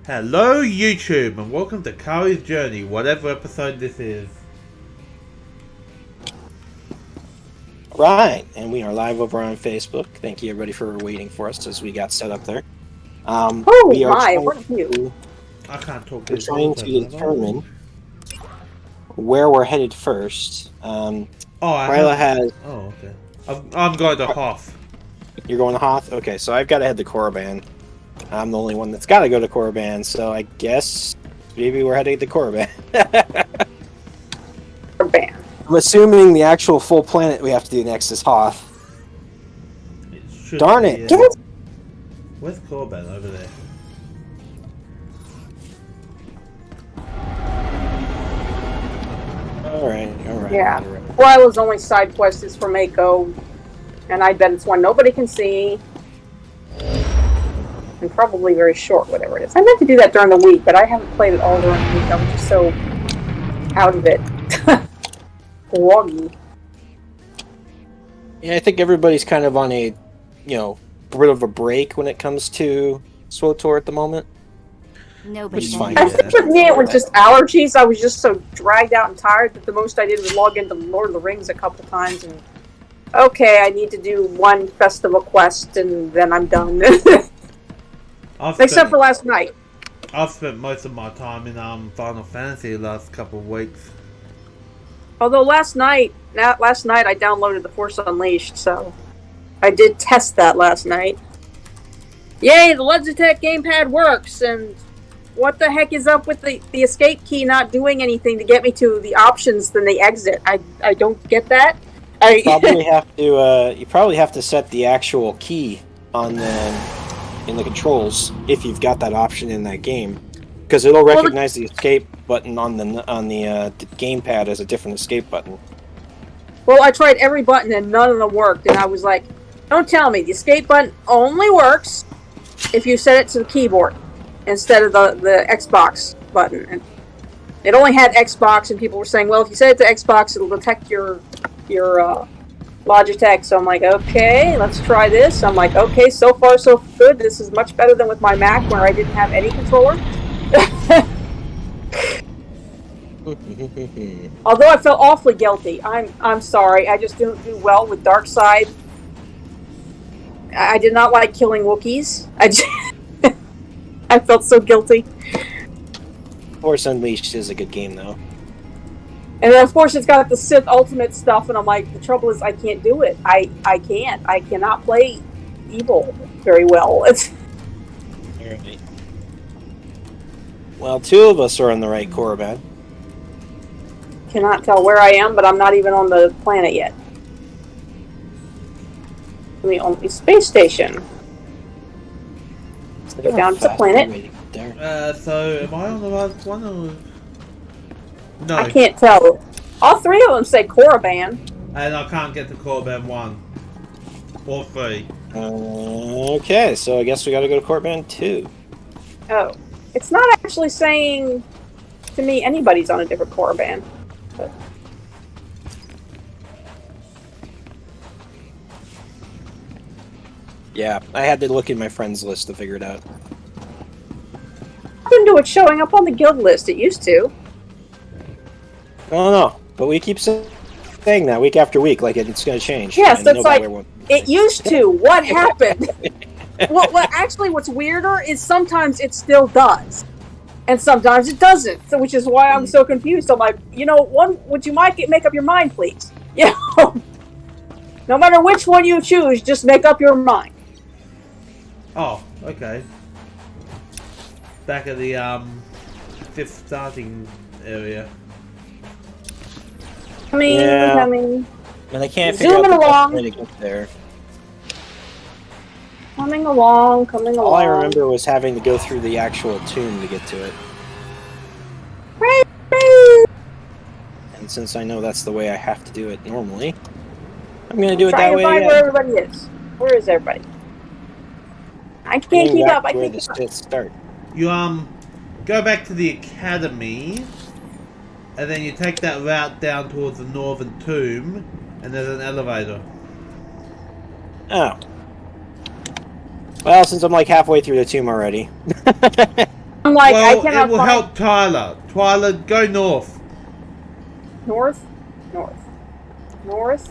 Hello YouTube and welcome to Kari's Journey, whatever episode this is. Right, and we are live over on Facebook. Thank you everybody for waiting for us as we got set up there. We are I can't talk. trying to determine where we're headed first. Ryla has... Oh, okay. I'm going to Hoth. You're going to Hoth? Okay, so I've got to head to Korriban. I'm the only one that's got to go to Korriban, so I guess maybe we're heading to Korriban. I'm assuming the actual full planet we have to do next is Hoth. Darn it! Where's Korriban? Over there. Alright. Yeah. Well, I was only side quest is for Mako, and I bet it's one nobody can see. And probably very short, whatever it is. I meant to do that during the week, but I haven't played it all during the week. I was just so out of it. Groggy. Yeah, I think everybody's kind of on a, bit of a break when it comes to SWTOR at the moment. Nobody. Which is fine. I think with me it was just allergies. I was just so dragged out and tired that the most I did was log into Lord of the Rings a couple times and okay, I need to do one festival quest and then I'm done. Except for last night. I've spent most of my time in Final Fantasy the last couple of weeks. Although last night I downloaded The Force Unleashed, so I did test that last night. Yay, the Logitech gamepad works, and what the heck is up with the escape key not doing anything to get me to the options than the exit? I don't get that. You probably have to set the actual key on in the controls if you've got that option in that game, because it'll recognize the escape button on the gamepad as a different escape button. Well, I tried every button and none of them worked, and I was like, "Don't tell me the escape button only works if you set it to the keyboard instead of the Xbox button." And it only had Xbox, and people were saying, "Well, if you set it to Xbox, it'll detect your Logitech." So I'm like, okay, let's try this. I'm like, okay, so far so good. This is much better than with my Mac where I didn't have any controller. Although I felt awfully guilty. I'm sorry. I just didn't do well with Darkseid. I did not like killing Wookiees. I felt so guilty. Force Unleashed is a good game though. And then, of course, it's got the Sith Ultimate stuff, and I'm like, the trouble is I can't do it. I can't. I cannot play evil very well. Alright. Well, two of us are on the right Korriban. Cannot tell where I am, but I'm not even on the planet yet. I'm the only space station. Let's go down to the planet. So, am I on the right one or... No. I can't tell. All three of them say Korriban. And I can't get to Korriban 1. Or 3. Okay, so I guess we gotta go to Korriban 2. Oh. It's not actually saying to me anybody's on a different Korriban. But... Yeah, I had to look in my friends list to figure it out. I didn't do it showing up on the guild list. It used to. I don't know, but we keep saying that week after week, like it's going to change. Yes, that's like, it used to. What happened? What's weirder is sometimes it still does. And sometimes it doesn't, so, which is why I'm so confused. I'm like, would you make up your mind, please? No matter which one you choose, just make up your mind. Oh, okay. Back at the, 5th starting area. Coming. And I can't figure out the best way to get there. Coming along. All I remember was having to go through the actual tomb to get to it. And since I know that's the way I have to do it normally, I'm going to do it that way again. Where everybody is. Where is everybody? I can't keep up. Where the Sith start. You go back to the academy. And then you take that route down towards the northern tomb, and there's an elevator. Oh. Well, since I'm like halfway through the tomb already. I'm like, I Well, cannot it will find help Tyler. Tyler, go north. north, north, north.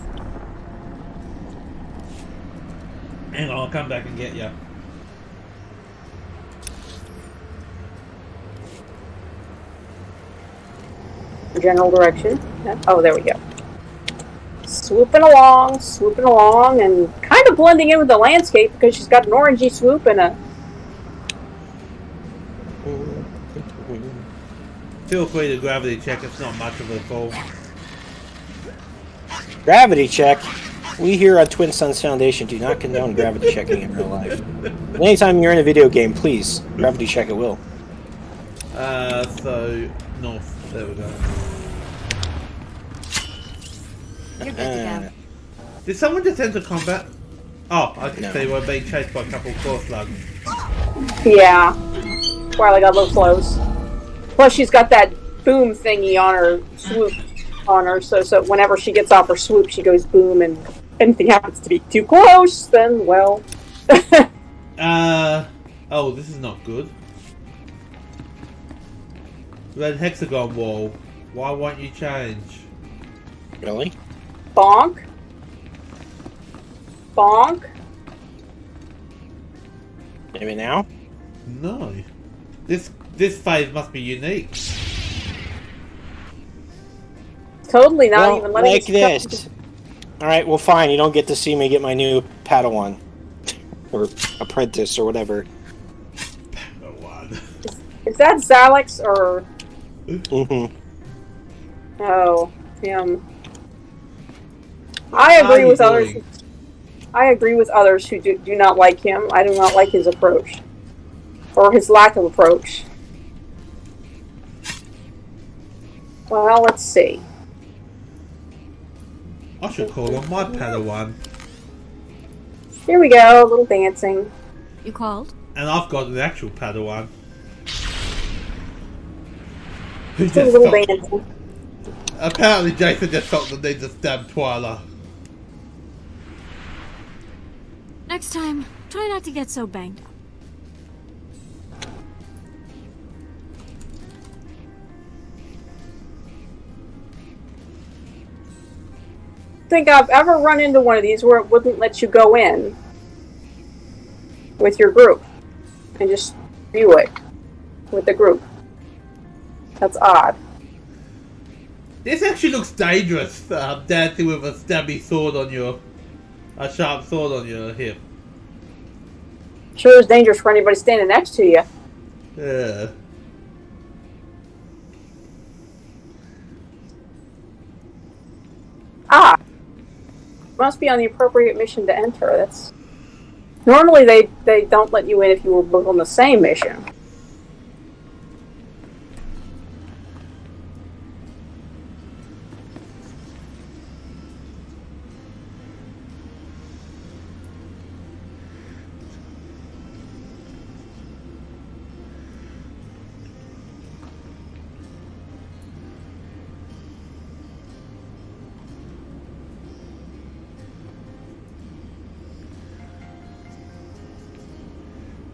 Hang on, I'll come back and get you. General direction. Yeah. Oh, there we go. Swooping along, and kind of blending in with the landscape because she's got an orangey swoop and a. Feel free to gravity check. It's not much of a fall. Gravity check. We here on Twin Suns Foundation do not condone gravity checking in real life. Anytime you're in a video game, please gravity check at will. So north. There we go. You're good to Did someone just enter combat? Oh, I can No. see we're being chased by a couple of core slugs. Yeah. Riley got a little close. Plus, she's got that boom thingy on her swoop on her, so whenever she gets off her swoop, she goes boom, and anything happens to be too close, then, well. Oh, this is not good. Red hexagon wall. Why won't you change? Really? Bonk. Bonk. Maybe now? No. This phase must be unique. Totally not Well, even letting like us- this. Alright, well fine, you don't get to see me get my new Padawan. Or apprentice or whatever. No one. Is that Xalix or... Mm-hmm. Oh, him. I agree with others. I agree with others who do not like him. I do not like his approach. Or his lack of approach. Well, let's see. I should call on my Padawan. Here we go, a little dancing. You called? And I've got an actual Padawan. Who Just a just little felt, dancing. apparently Jason just felt the need to stab Twyla. Next time, try not to get so banged up. Think I've ever run into one of these where it wouldn't let you go in with your group and just view it with the group. That's odd. This actually looks dangerous. Dancing with a stabby sword on a sharp sword on your hip. Sure is dangerous for anybody standing next to you. Yeah. Ah, must be on the appropriate mission to enter. That's normally they don't let you in if you were both on the same mission.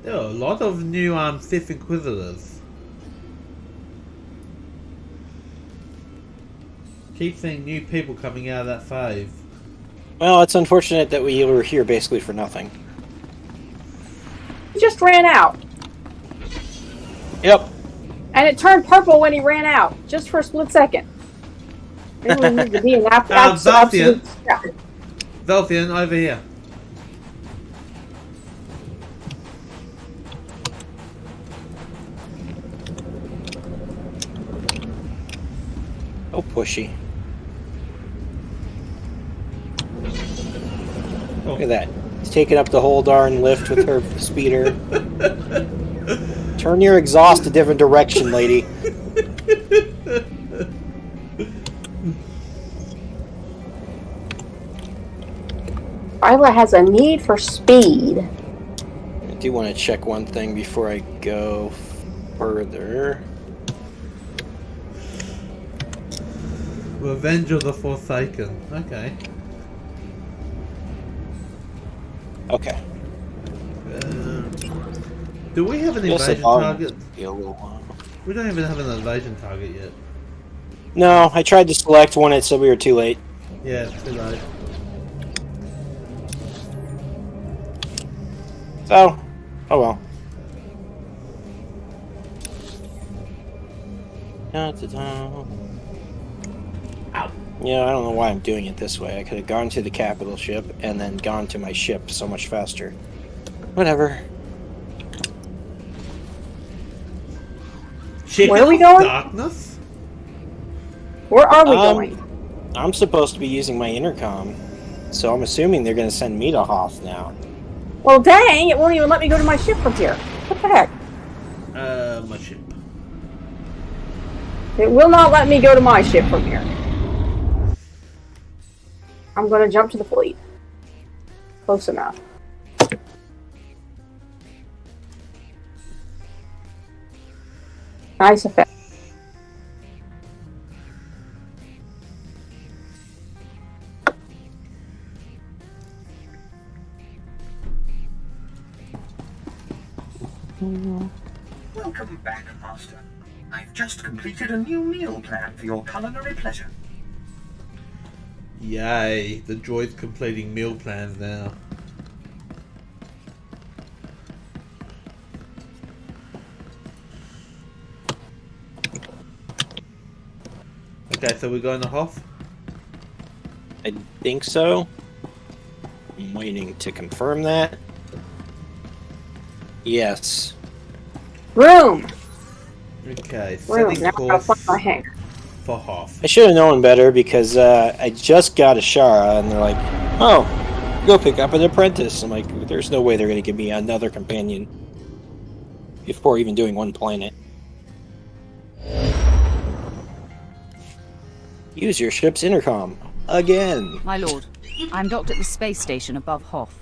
There are a lot of new Sith Inquisitors. Keep seeing new people coming out of that phase. Well, it's unfortunate that we were here basically for nothing. He just ran out, Yep. and it turned purple when he ran out, just for a split second. Maybe we need to be an absolute. Yeah. Velthian, over here. Oh, pushy. Look at that. He's taking up the whole darn lift with her speeder. Turn your exhaust a different direction, lady. Isla has a need for speed. I do want to check one thing before I go further. Revenge of the Forsaken. Okay. Okay. Do we have an Yes, invasion I'll target? be a little while. We don't even have an invasion target yet. No, I tried to select one. It said we were too late. Yeah, too late. So, oh well. Yeah, I don't know why I'm doing it this way. I could have gone to the capital ship and then gone to my ship so much faster. Whatever. Where are we going? Darkness? Where are we going? I'm supposed to be using my intercom, so I'm assuming they're going to send me to Hoth now. Well, dang! It won't even let me go to my ship from here. What the heck? My ship. It will not let me go to my ship from here. I'm gonna jump to the fleet. Close enough. Nice effect. Welcome back, Master. I've just completed a new meal plan for your culinary pleasure. Yay, the droid's completing meal plans now. Okay, so we're going to Hoth? I think so. I'm waiting to confirm that. Yes. Room! Okay, Room. setting Now I gotta course find my hanger. for Hoth. I should have known better because I just got a Shara and they're like, oh, go pick up an apprentice. I'm like, there's no way they're going to give me another companion before even doing one planet. Use your ship's intercom. Again. My lord, I'm docked at the space station above Hoth.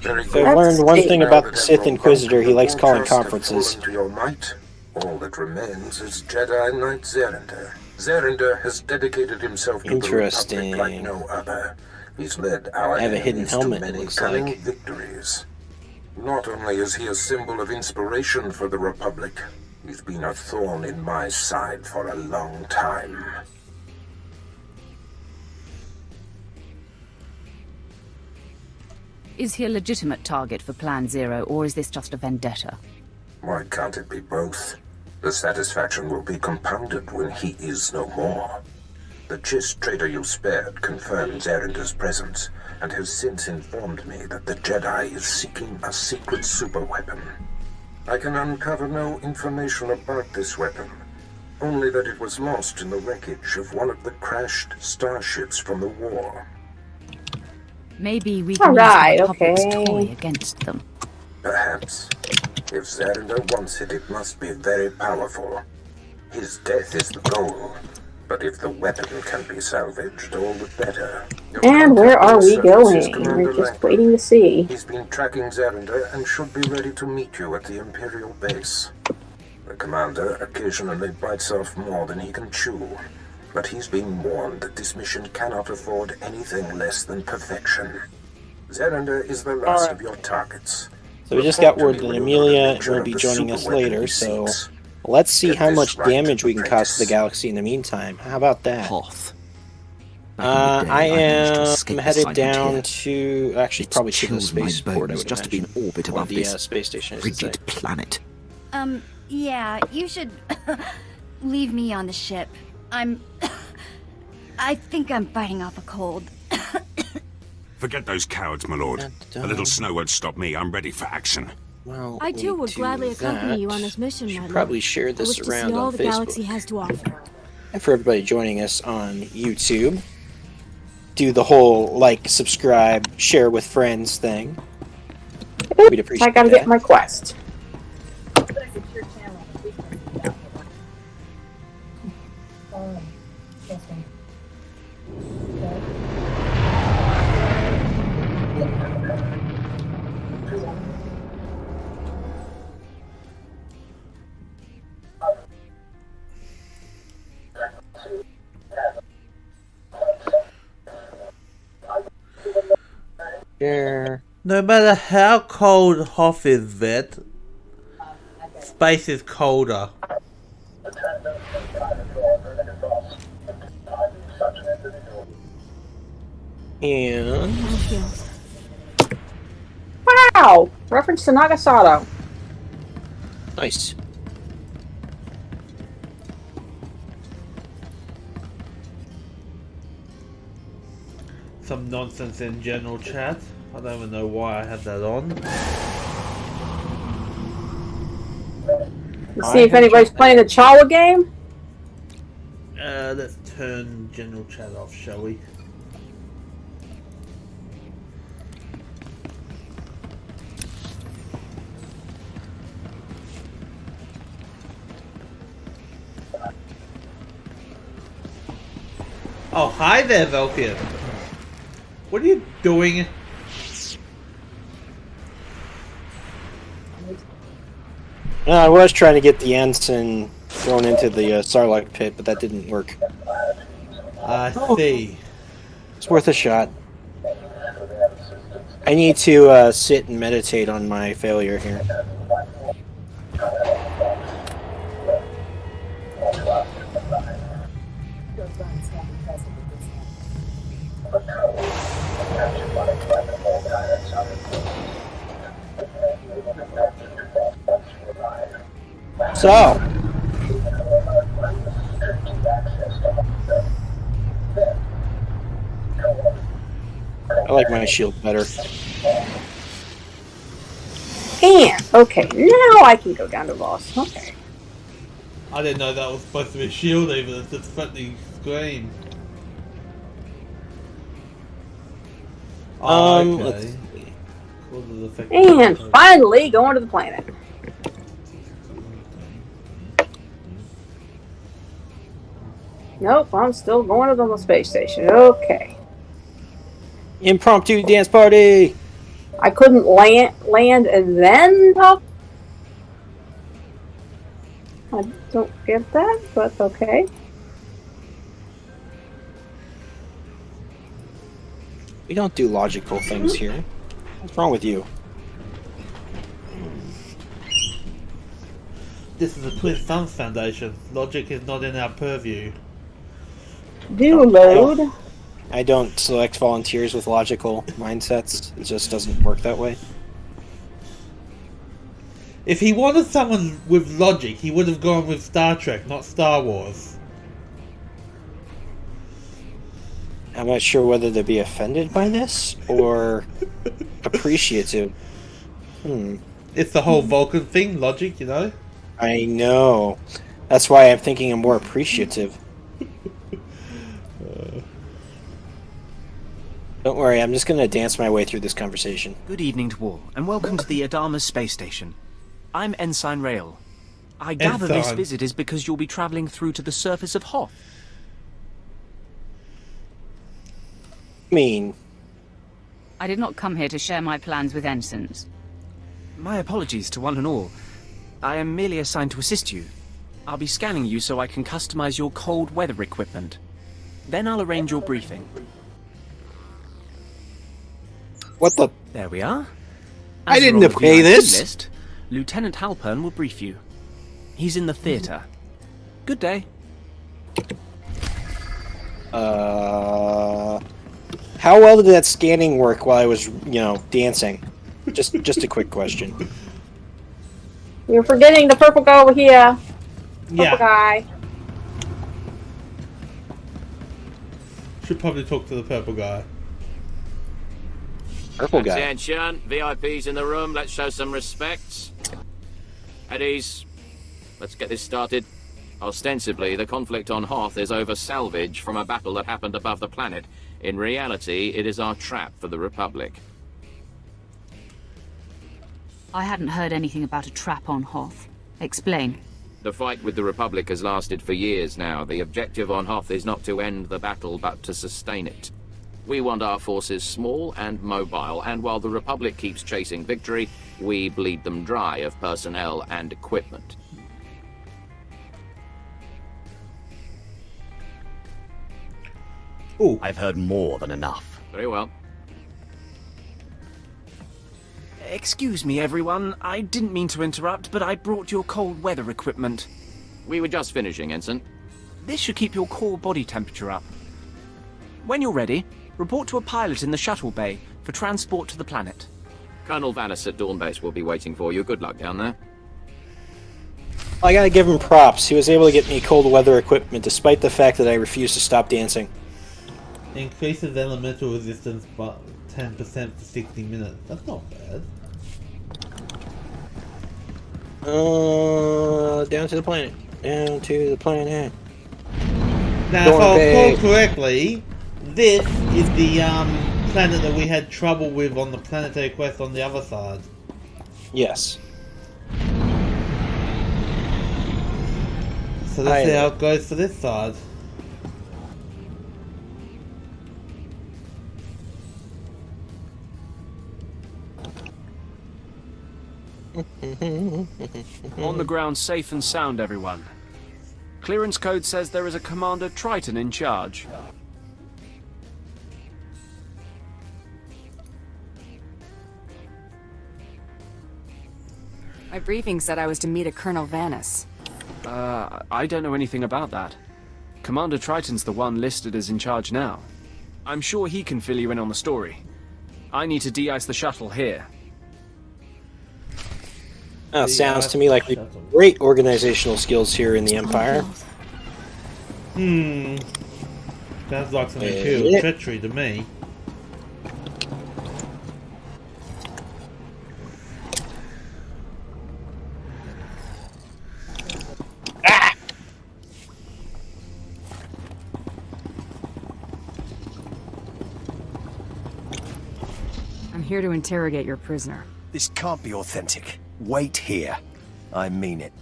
Very If good. I've learned one thing Now about that the Sith Admiral Inquisitor, Vulcan he likes and calling Wampas have conferences. fallen to your might, all that remains is Jedi Knight Zerinder. Zerinder has dedicated himself to the Interesting. Republic like no other. He's led our I have a hidden enemies helmet, to it many looks cunning like. victories. Not only is he a symbol of inspiration for the Republic, he's been a thorn in my side for a long time. Is he a legitimate target for Plan Zero, or is this just a vendetta? Why can't it be both? The satisfaction will be compounded when he is no more. The Chiss trader you spared confirmed Zerinder's presence, and has since informed me that the Jedi is seeking a secret superweapon. I can uncover no information about this weapon, only that it was lost in the wreckage of one of the crashed starships from the war. Maybe we can Alright, use the Republic's okay. toy against them. Perhaps. If Zerinder wants it, it must be very powerful. His death is the goal. But if the weapon can be salvaged, all the better. Your And where contact are we surface is going? Commander We're just Langford. waiting to see. He's been tracking Zerinder and should be ready to meet you at the Imperial base. The commander occasionally bites off more than he can chew, but he's been warned that this mission cannot afford anything less than perfection. Zerinder is the last of your targets. So we just got word that Amelia will be joining us later, so let's see how much damage we can cause to the galaxy in the meantime. How about that? Hoth. I am headed down to actually probably to the spaceport. I would just to be in imagine. orbit Or above the this space station. I should say. frigid planet. Yeah, you should leave me on the ship. I think I'm fighting off a cold. Forget those cowards, my lord. A little snow won't stop me. I'm ready for action. Well, I too would gladly accompany you on this mission, my lord. Probably share I this wish to see around all on the galaxy Facebook. has to offer. And for everybody joining us on YouTube, do the whole like, subscribe, share with friends thing. We'd appreciate I gotta that. get my quest. Share. No matter how cold Hoth is, Vet, space is colder. And Wow! Reference to Nagasato. nice. Some nonsense in general chat. I don't even know why I had that on. Let's see if anybody's playing the Chawa game. Let's turn general chat off, shall we? Oh, hi there, Valkyrie. What are you doing? I was trying to get the ensign thrown into the Sarlacc pit, but that didn't work. I see. It's worth a shot. I need to sit and meditate on my failure here. So, I like my shield better. And okay, now I can go down to Voss. Okay. I didn't know that was supposed to be a shield even. It's a threatening scream. Let's Okay. And finally going to the planet. Nope, I'm still going to the space station. Okay. impromptu dance party. I couldn't land and then talk. I don't get that, but okay. We don't do logical things here. What's wrong with you? This is a Twin Suns Foundation. Logic is not in our purview. Do load. I don't select volunteers with logical mindsets. It just doesn't work that way. If he wanted someone with logic, he would have gone with Star Trek, not Star Wars. I'm not sure whether to be offended by this or appreciative. It's the whole Vulcan thing, logic, you know? I know. That's why I'm thinking I'm more appreciative. Don't worry, I'm just going to dance my way through this conversation. Good evening to all, and welcome to the Adama space station. I'm Ensign Rail. I gather this Ensign. visit is because you'll be travelling through to the surface of Hoth. I did not come here to share my plans with ensigns. My apologies to one and all. I am merely assigned to assist you. I'll be scanning you so I can customize your cold weather equipment. Then I'll arrange your briefing. What the? There we are. I As you're didn't on the pay VIP this. List, Lieutenant Halpern will brief you. He's in the theatre. Good day. How well did that scanning work while I was, dancing? Just a quick question. You're forgetting the purple guy over here. Purple Yeah. guy. Should probably talk to the purple guy. Purple guy. Attention, VIPs in the room, let's show some respect. At ease. Let's get this started. Ostensibly, the conflict on Hoth is over salvage from a battle that happened above the planet. In reality, it is our trap for the Republic. I hadn't heard anything about a trap on Hoth. Explain. The fight with the Republic has lasted for years now. The objective on Hoth is not to end the battle, but to sustain it. We want our forces small and mobile, and while the Republic keeps chasing victory, we bleed them dry of personnel and equipment. Ooh. I've heard more than enough. Very well. Excuse me, everyone. I didn't mean to interrupt, but I brought your cold weather equipment. We were just finishing, Ensign. This should keep your core body temperature up. When you're ready, report to a pilot in the shuttle bay for transport to the planet. Colonel Vanis at Dawn Base will be waiting for you. Good luck down there. I gotta give him props. He was able to get me cold weather equipment despite the fact that I refused to stop dancing. Increases elemental resistance by 10% for 60 minutes. That's not bad. Down to the planet. Down to the planet. Now, if I recall correctly, this is the planet that we had trouble with on the planetary quest on the other side. Yes. So let's see how it goes for this side. On the ground, safe and sound, everyone. Clearance code says there is a Commander Triton in charge. My briefing said I was to meet a Colonel Vanis. I don't know anything about that. Commander Triton's the one listed as in charge now. I'm sure he can fill you in on the story. I need to de-ice the shuttle here. Sounds to me like we have great organizational skills here in the Empire. Sounds like some Imperial treachery to me. I'm here to interrogate your prisoner. This can't be authentic. Wait here. I mean it.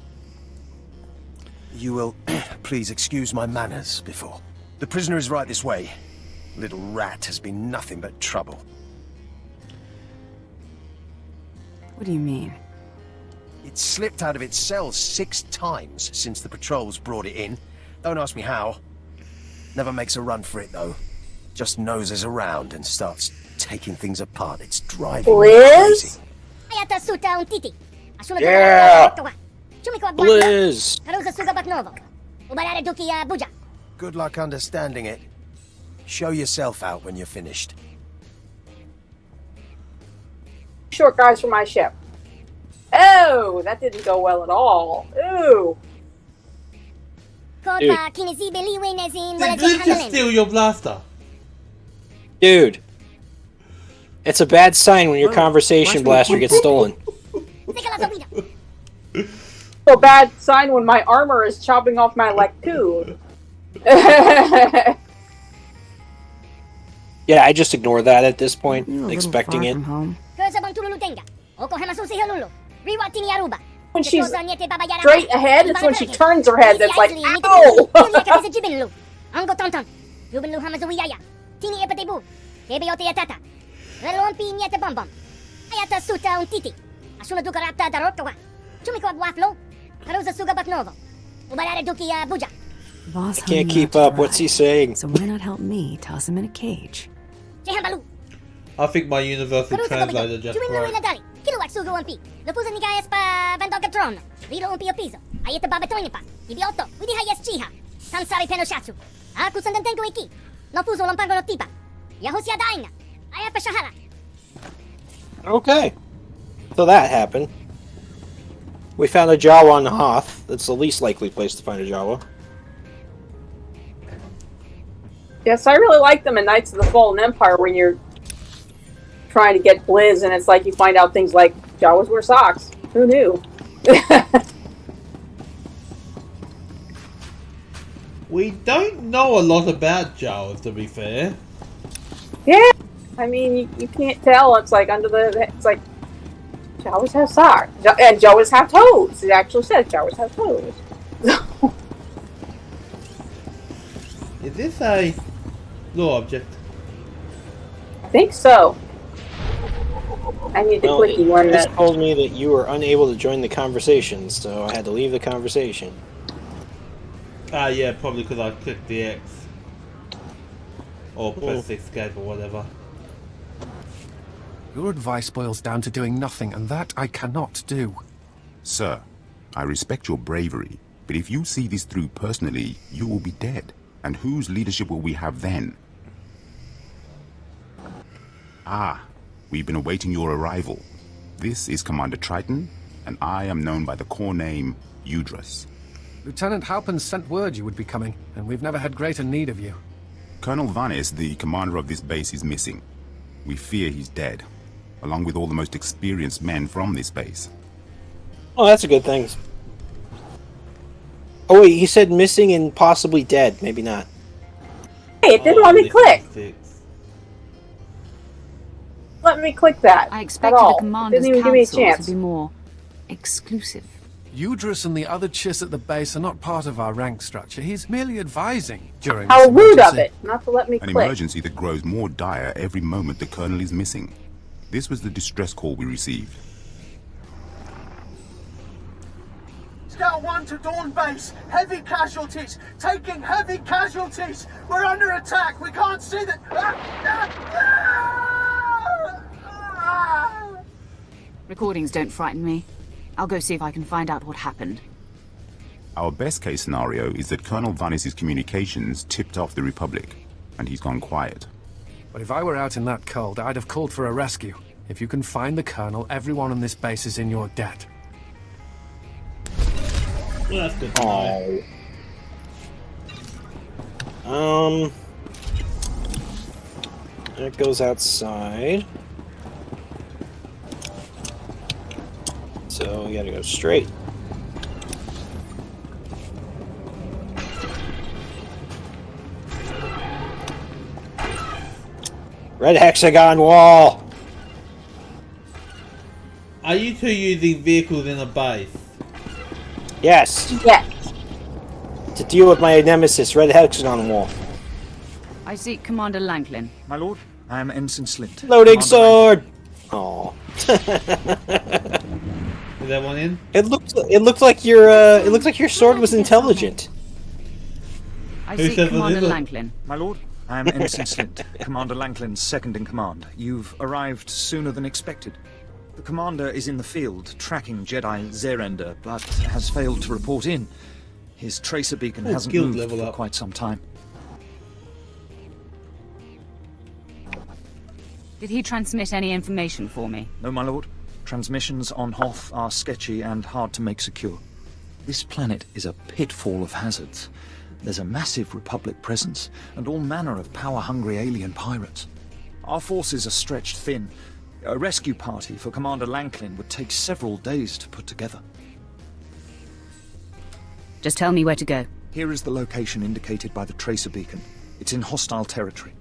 You will please excuse my manners before. The prisoner is right this way. Little rat has been nothing but trouble. What do you mean? It slipped out of its cell 6 times since the patrols brought it in. Don't ask me how. Never makes a run for it, though. Just noses around and starts taking things apart. It's driving me crazy. Yeah! Blizz! Good luck understanding it. Show yourself out when you're finished. Short guys for my ship. Oh, that didn't go well at all. Ooh. Dude. Did you just steal your blaster? Dude. It's a bad sign when your conversation blaster gets stolen. So bad sign when my armor is chopping off my leg too. Yeah, I just ignore that at this point, expecting it. When she's straight ahead, it's when she turns her head that's like, ow! Boss I can't keep up. What's he saying? So why not help me toss him in a cage? I think my universal translator just broke. Okay. So that happened. We found a Jawa on Hoth. That's the least likely place to find a Jawa. Yes, I really like them in Knights of the Fallen Empire when you're trying to get Blizz and it's like you find out things like Jawas wear socks. Who knew? We don't know a lot about Jawas, to be fair. Yeah, I mean, you can't tell. It's like it's like Jawas have socks and Jawas have toes. It actually says Jawas have toes. Is this a law object? I think so. I need the clicky one. This told me that you were unable to join the conversation, so I had to leave the conversation. Yeah, probably because I clicked the X. Or pressed escape or whatever. Your advice boils down to doing nothing, and that I cannot do. Sir, I respect your bravery, but if you see this through personally, you will be dead. And whose leadership will we have then? Ah, we've been awaiting your arrival. This is Commander Triton, and I am known by the corps name Udrus. Lieutenant Halpin sent word you would be coming, and we've never had greater need of you. Colonel Vanis, the commander of this base, is missing. We fear he's dead, along with all the most experienced men from this base. Oh, that's a good thing. Oh wait, he said missing and possibly dead. Maybe not. Hey, it didn't let me click. Let me click that. I expected the commander's Didn't even give me a council chance. to be more exclusive. Udrus and the other chiss at the base are not part of our rank structure. He's merely advising during How this rude of emergency. it, not to let me An click. emergency that grows more dire every moment the colonel is missing. This was the distress call we received. Scout 1 to Dawn Base. Heavy casualties. Taking heavy casualties. We're under attack. We can't see the... Recordings don't frighten me. I'll go see if I can find out what happened. Our best case scenario is that Colonel Vanis's communications tipped off the Republic, and he's gone quiet. But if I were out in that cold, I'd have called for a rescue. If you can find the Colonel, everyone on this base is in your debt. Well, that's good to know. It goes outside. So we gotta go straight. Red hexagon wall! Are you two using vehicles in a base? Yes. Yes. To deal with my nemesis, red hexagon wall. I seek Commander Lanklin. My lord, I am Ensign Slint. Loading sword! Oh. Is that one in? It looked like your sword was intelligent. I seek Commander Lanklin. My lord, I am Ensign Slint, Commander Lanklin's second in command. You've arrived sooner than expected. The commander is in the field, tracking Jedi Zerender, but has failed to report in. His tracer beacon hasn't guild moved level for up. quite some time. Did he transmit any information for me? No, my lord. Transmissions on Hoth are sketchy and hard to make secure. This planet is a pitfall of hazards. There's a massive Republic presence, and all manner of power-hungry alien pirates. Our forces are stretched thin. A rescue party for Commander Lanklin would take several days to put together. Just tell me where to go. Here is the location indicated by the tracer beacon. It's in hostile territory.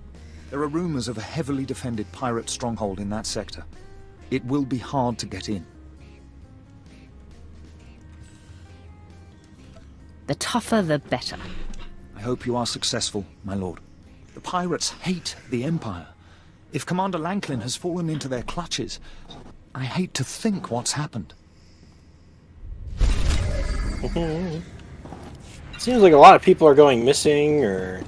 There are rumors of a heavily defended pirate stronghold in that sector. It will be hard to get in. The tougher, the better. I hope you are successful, my lord. The pirates hate the Empire. If Commander Lanklin has fallen into their clutches, I hate to think what's happened. Seems like a lot of people are going missing, or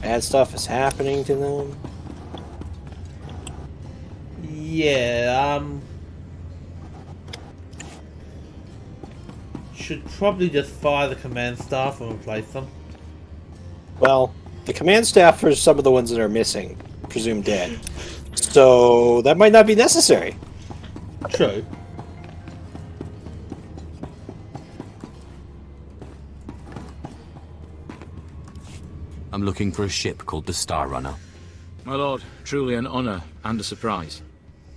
bad stuff is happening to them. Yeah, should probably just fire the command staff and replace them. Well, the command staff are some of the ones that are missing, presumed dead. So that might not be necessary. True. I'm looking for a ship called the Star Runner. My lord, truly an honor and a surprise.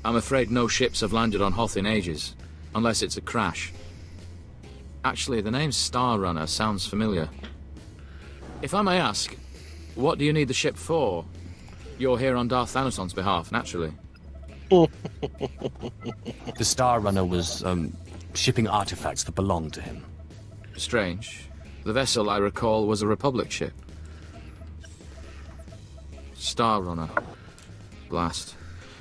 I'm afraid no ships have landed on Hoth in ages, unless it's a crash. Actually, the name Star Runner sounds familiar. If I may ask, what do you need the ship for? You're here on Darth Thanason's behalf, naturally. The Star Runner was, shipping artifacts that belonged to him. Strange. The vessel, I recall, was a Republic ship. Star Runner. Blast.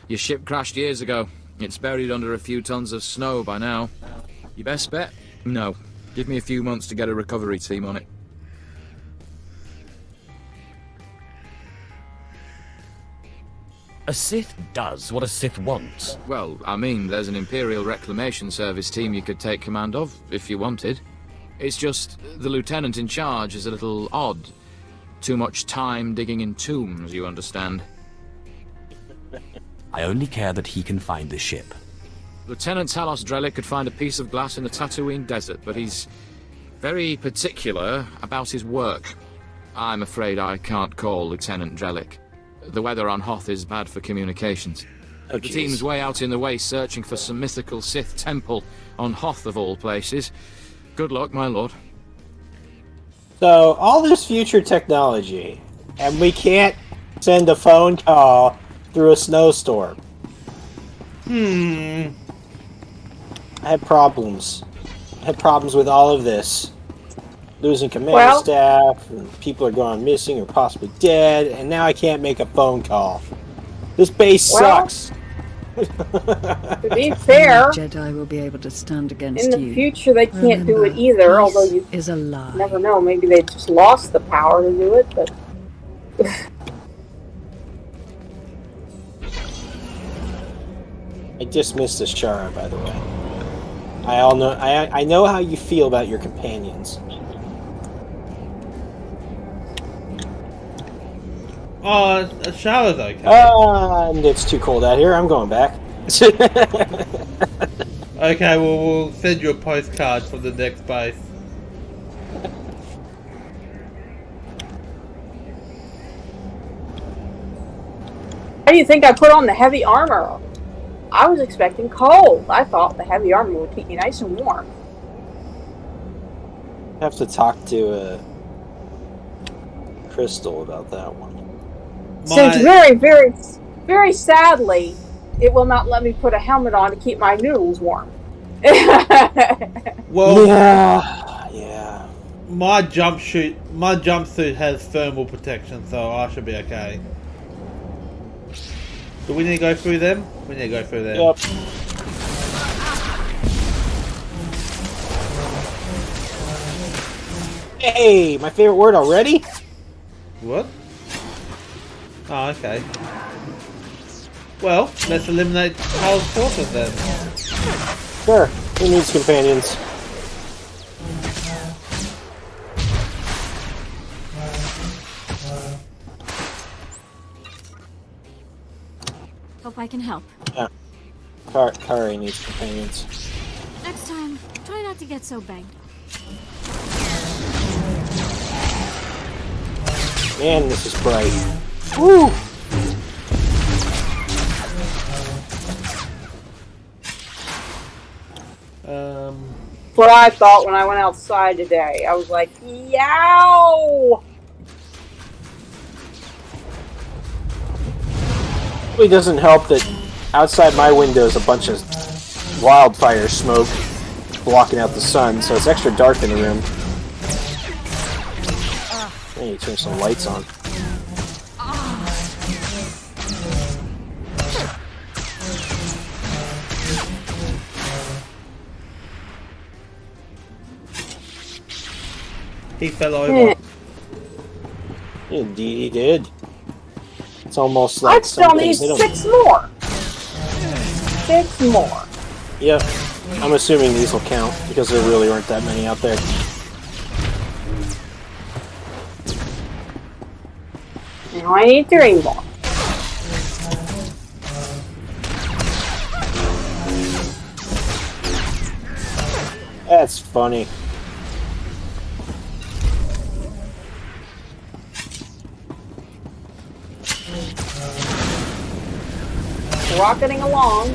Your ship crashed years ago. It's buried under a few tons of snow by now. Your best bet? No. Give me a few months to get a recovery team on it. A Sith does what a Sith wants. Well, I mean, there's an Imperial Reclamation Service team you could take command of, if you wanted. It's just, the lieutenant in charge is a little odd. Too much time digging in tombs, you understand. I only care that he can find the ship. Lieutenant Talos Drellick could find a piece of glass in the Tatooine desert, but he's very particular about his work. I'm afraid I can't call Lieutenant Drellick. The weather on Hoth is bad for communications. Oh, the team's way out in the way searching for some mythical Sith temple on Hoth of all places. Good luck, my lord. So, all this future technology, and we can't send a phone call through a snowstorm. I had problems. I had problems with all of this. Losing command staff, and people are going missing or possibly dead, and now I can't make a phone call. This base sucks. To be fair, Jedi will be able to stand against in the you. future they can't do it Remember, either, although you is a lie. never know. Maybe they just lost the power to do it, but... I dismissed Ashara, by the way. I know how you feel about your companions. Oh, Ashara's okay. And it's too cold out here. I'm going back. Okay, well, we'll send you a postcard from the next base. Why do you think I put on the heavy armor? I was expecting cold. I thought the heavy armor would keep me nice and warm. I have to talk to Crystal about that one. Since very, very, very sadly, it will not let me put a helmet on to keep my noodles warm. Well, yeah. My jumpsuit has thermal protection, so I should be okay. Do we need to go through them? We need to go through them. Yep. Hey, my favorite word already? What? Oh, okay. Well, let's eliminate Carl's forces then. Sure. Who needs companions? Hope I can help. Yeah. Kari needs companions. Next time, try not to get so banged. Man, this is bright. Woo! What I thought when I went outside today. I was like, yow! It doesn't help that outside my window is a bunch of wildfire smoke blocking out the sun, so it's extra dark in the room. I need to turn some lights on. He fell over. Indeed he did. It's almost like I still need 6 more. 6 more. Yep. I'm assuming these will count, because there really aren't that many out there. Now I need 3 more. That's funny. Rocketing along.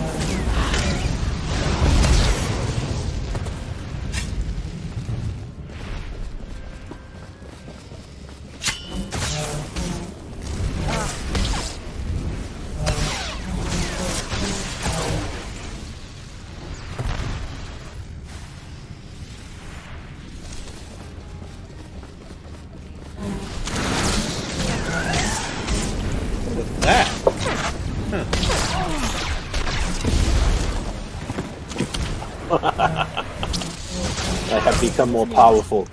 That? I have become more powerful.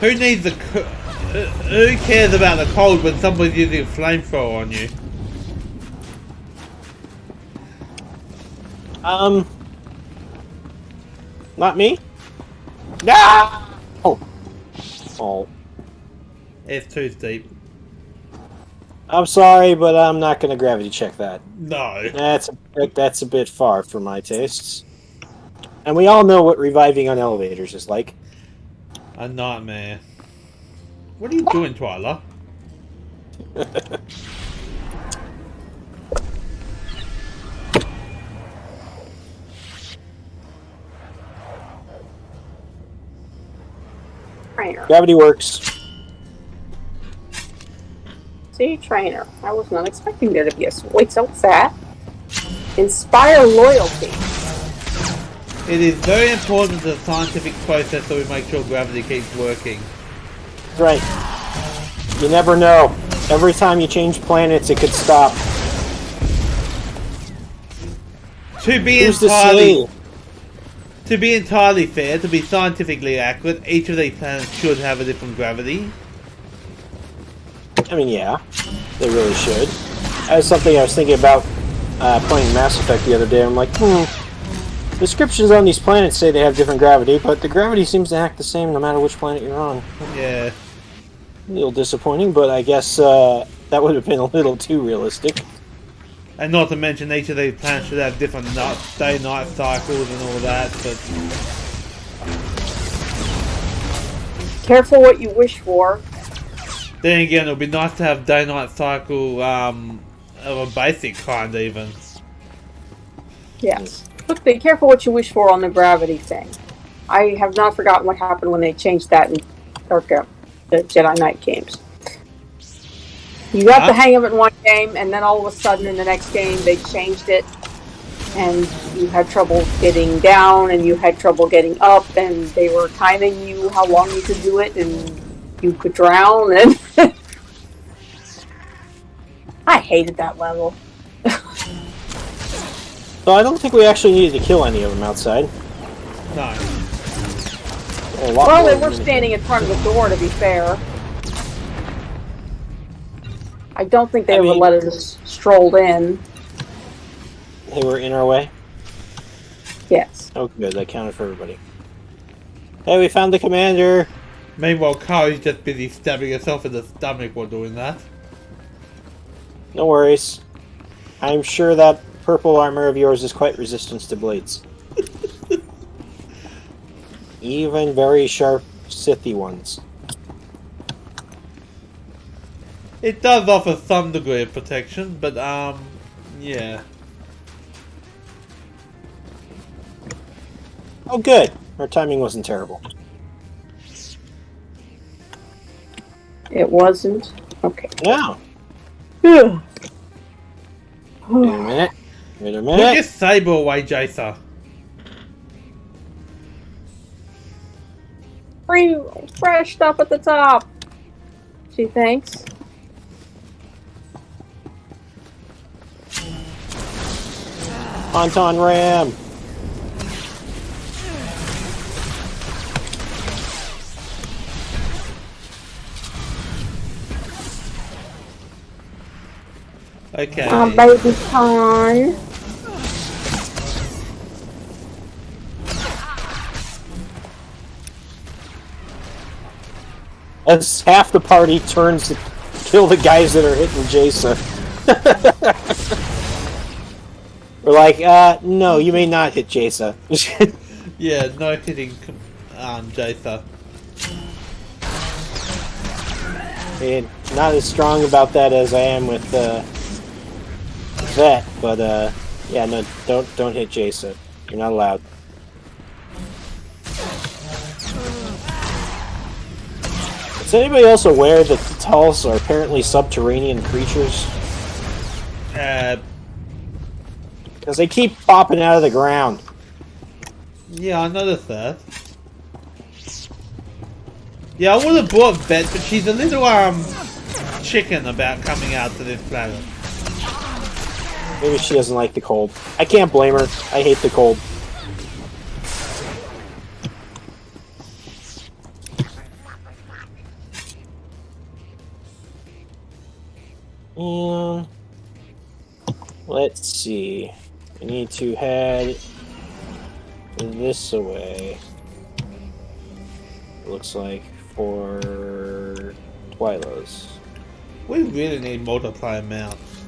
Who needs who cares about the cold when somebody's using a flamethrower on you? Not me? No! Oh. It's too steep. I'm sorry, but I'm not going to gravity check that. No. That's a bit far for my tastes. And we all know what reviving on elevators is like. A nightmare. What are you doing, Twyla? Trainer. Gravity works. See, trainer. I was not expecting there to be a... Wait, so what's that? Inspire loyalty. It is very important to the scientific process that we make sure gravity keeps working. Right. You never know. Every time you change planets, it could stop. To be entirely fair, to be scientifically accurate, each of these planets should have a different gravity. I mean, yeah, they really should. That's something I was thinking about playing Mass Effect the other day. I'm like, descriptions on these planets say they have different gravity, but the gravity seems to act the same no matter which planet you're on. Yeah. A little disappointing, but I guess that would have been a little too realistic. And not to mention each of these planets should have different day-night cycles and all that, but... Careful what you wish for. Then again, it would be nice to have day-night cycle of a basic kind, even. Yes. Look, be careful what you wish for on the gravity thing. I have not forgotten what happened when they changed that in the Jedi Knight games. You got the hang of it in one game, and then all of a sudden in the next game they changed it, and you had trouble getting down, and you had trouble getting up, and they were timing you how long you could do it, and you could drown, and I hated that level. So I don't think we actually needed to kill any of them outside. No. Well, they were standing in front of the door, to be fair. I don't think they ever let us stroll in. They were in our way? Yes. Oh, good. That counted for everybody. Hey, we found the commander! Meanwhile, Kari's just busy stabbing herself in the stomach while doing that. No worries. I'm sure that purple armor of yours is quite resistant to blades. Even very sharp, Sithy ones. It does offer some degree of protection, but, yeah. Oh, good. Our timing wasn't terrible. It wasn't? Okay. No. Wait a minute. Wait a minute. Put your saber away, Jason. Fresh stuff at the top. She thinks. Ponton Ram. Okay. Baby Con. As half the party turns to kill the guys that are hitting Jason. We're like, no, you may not hit Jason. Yeah, no hitting Jason. And not as strong about that as I am with Vet, but yeah, no, don't hit Jason. You're not allowed. Is anybody else aware that the Tulls are apparently subterranean creatures? Because they keep popping out of the ground. Yeah, I noticed that. Yeah, I would have brought Vet, but she's a little chicken about coming out to this planet. Maybe she doesn't like the cold. I can't blame her. I hate the cold. Let's see. We need to head this way. Looks like for Twyla's. We really need multiplayer mounts.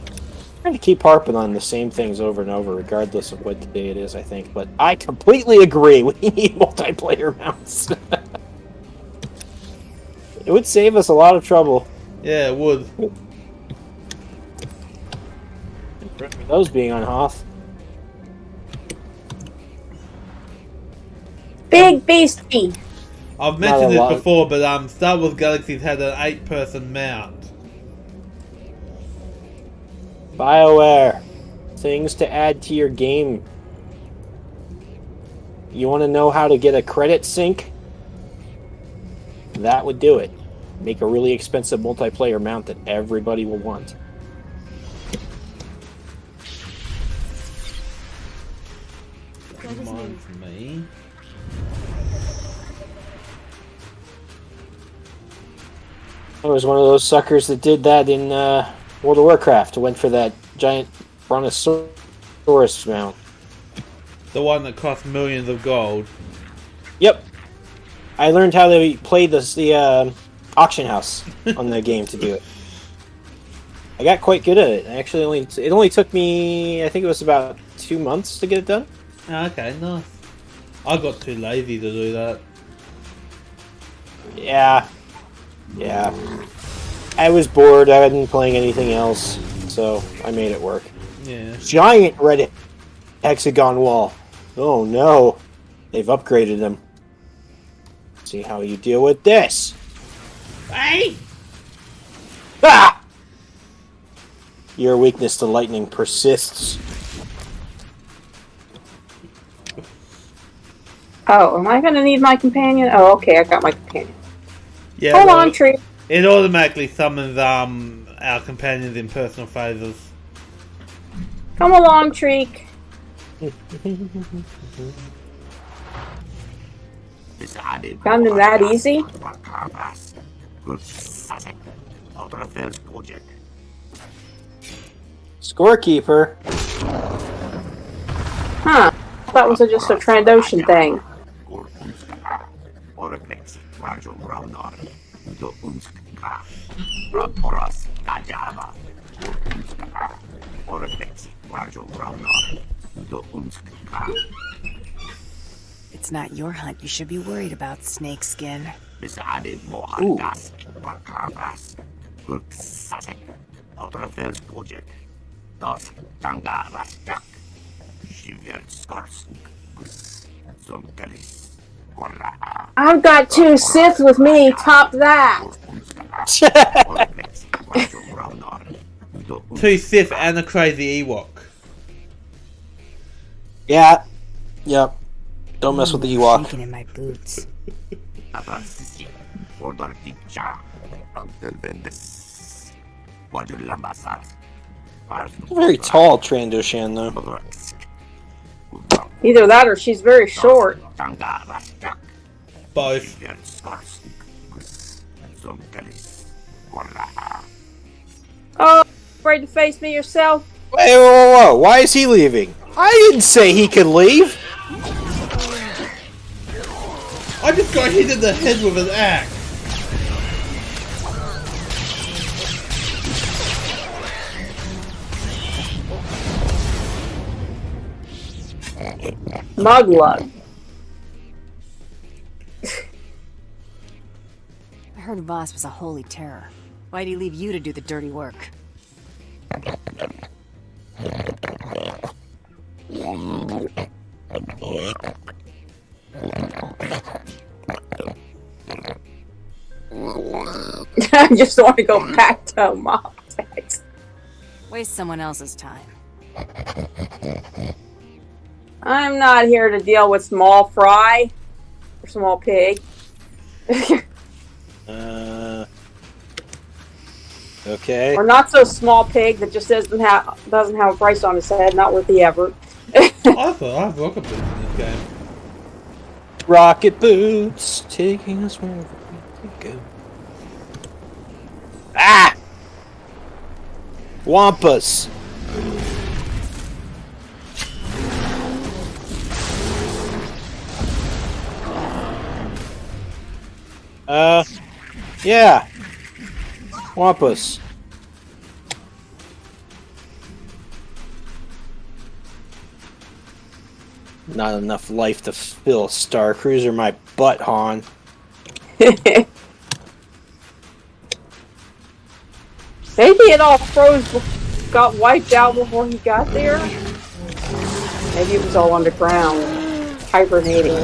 I'm trying to keep harping on the same things over and over, regardless of what day it is, I think. But I completely agree. We need multiplayer mounts. It would save us a lot of trouble. Yeah, it would. Those being on Hoth. Big beastie. I've mentioned this before, but Star Wars Galaxies had an 8-person mount. BioWare. Things to add to your game. You want to know how to get a credit sync? That would do it. Make a really expensive multiplayer mount that everybody will want. Mine for me. I was one of those suckers that did that in World of Warcraft. Went for that giant brontosaurus mount. The one that cost millions of gold. Yep. I learned how to play the auction house on the game to do it. I got quite good at it. It only took me, I think it was about 2 months to get it done. Okay, nice. I got too lazy to do that. Yeah. I was bored. I hadn't been playing anything else, so I made it work. Yeah. Giant red hexagon wall. Oh no. They've upgraded them. See how you deal with this. Hey! Ah! Your weakness to lightning persists. Oh, am I gonna need my companion? Oh, okay, I got my companion. Yeah. Hold on, Tree. It automatically summons our companions in personal phases. Come along, Treek. Found him that easy? Scorekeeper. Huh. That was just a Trandoshan thing. It's not your hunt you should be worried about, Snakeskin. Ooh. I've got 2 Sith with me. Top that. 2 Sith and a crazy Ewok. Yeah. Yep. Don't mess with the Ewok. Shaking in my boots. Very tall Trandoshan, though. Either that or she's very short. Both. Oh, afraid to face me yourself? Wait, whoa. Why is he leaving? I didn't say he could leave. I just got hit in the head with an axe. Mugluck. I heard Voss was a holy terror. Why'd he leave you to do the dirty work? I just want to go back to Mom Text. Waste someone else's time. I'm not here to deal with small fry or small pig. Okay. Or not so small pig that just doesn't have a price on his head. Not worth the effort. I thought I have rocket boots in this game. Rocket boots taking us wherever we go. Ah! Wampas. Yeah. Wampas. Not enough life to fill a Star Cruiser my butt, Han. Maybe it all got wiped out before he got there. Maybe it was all underground, hibernating.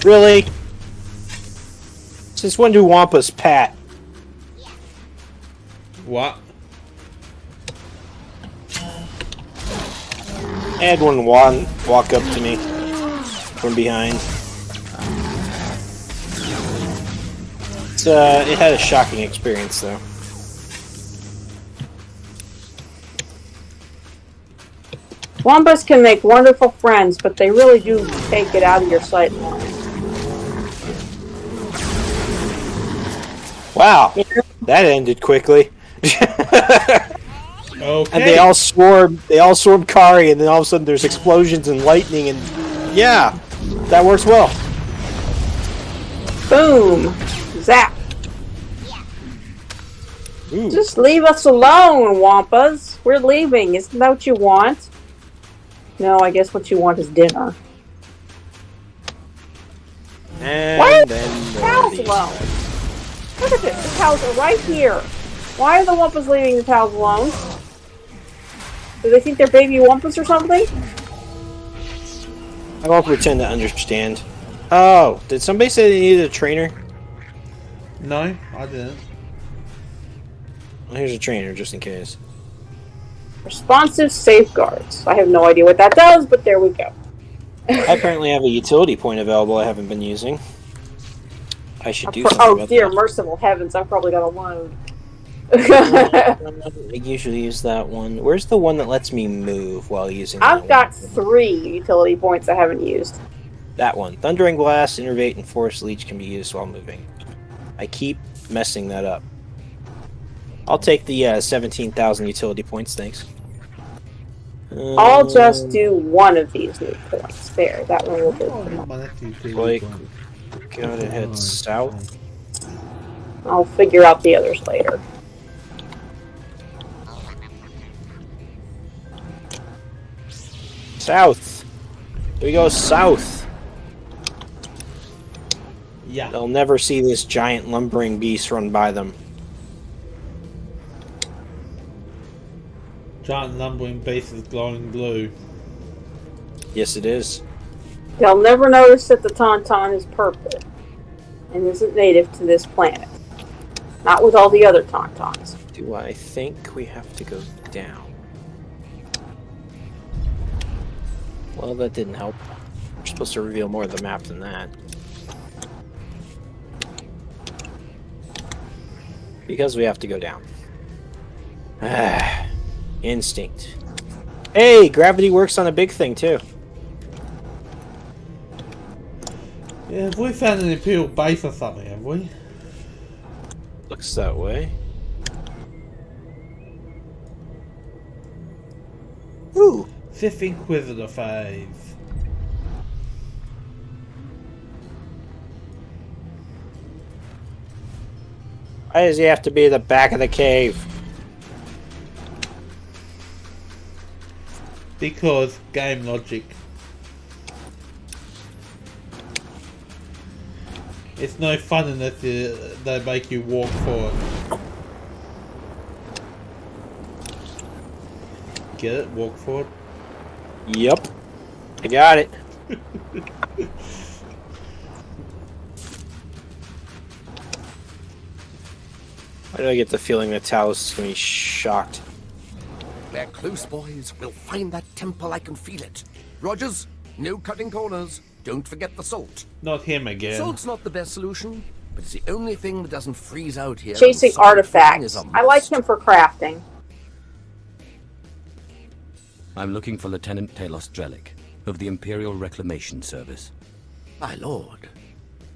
Really? Since when do Wampas pat? What? I had one walk up to me from behind. It had a shocking experience, though. Wampas can make wonderful friends, but they really do take it out of your sight and mind. Wow, that ended quickly. Okay. And they all swarm Kari, and then all of a sudden there's explosions and lightning, and yeah, that works well. Boom! Zap! Ooh. Just leave us alone, Wampas. We're leaving. Isn't that what you want? No, I guess what you want is dinner. And Why are then the towels alone? Look at this. The towels are right here. Why are the Wampas leaving the towels alone? Do they think they're baby Wampas or something? I won't pretend to understand. Oh, did somebody say they needed a trainer? No, I didn't. Well, here's a trainer, just in case. Responsive safeguards. I have no idea what that does, but there we go. I apparently have a utility point available I haven't been using. I should do something about dear, that. merciful heavens, I've probably got a load. I usually use that one. Where's the one that lets me move while using that I've got 3 utility points I haven't used. That one. Thundering Blast, Innervate, and Force Leech can be used while moving. I keep messing that up. I'll take the 17,000 utility points, thanks. I'll just do one of these new points. There, that one will do. Like, gotta head south. I'll figure out the others later. South. We go south. Yeah. They'll never see this giant lumbering beast run by them. Giant lumbering base is glowing blue. Yes, it is. They'll never notice that the Tauntaun is purple and isn't native to this planet. Not with all the other Tauntauns. Do I think we have to go down? Well, that didn't help. We're supposed to reveal more of the map than that. Because we have to go down. Instinct. Hey, gravity works on a big thing too. Yeah, have we found an Imperial base or something, have we? Looks that way. Ooh. 5th Inquisitor phase. Why does he have to be at the back of the cave? Because game logic. It's no fun unless they make you walk for it. Get it? Walk for it? Yep. I got it. Why do I get the feeling that Talos is going to be shocked? They're close, boys. We'll find that temple. I can feel it. Rogers, no cutting corners. Don't forget the salt. Not him again. Salt's not the best solution, but it's the only thing that doesn't freeze out here. Chasing artifacts. I like him for crafting. I'm looking for Lieutenant Talos Drellick of the Imperial Reclamation Service. My lord,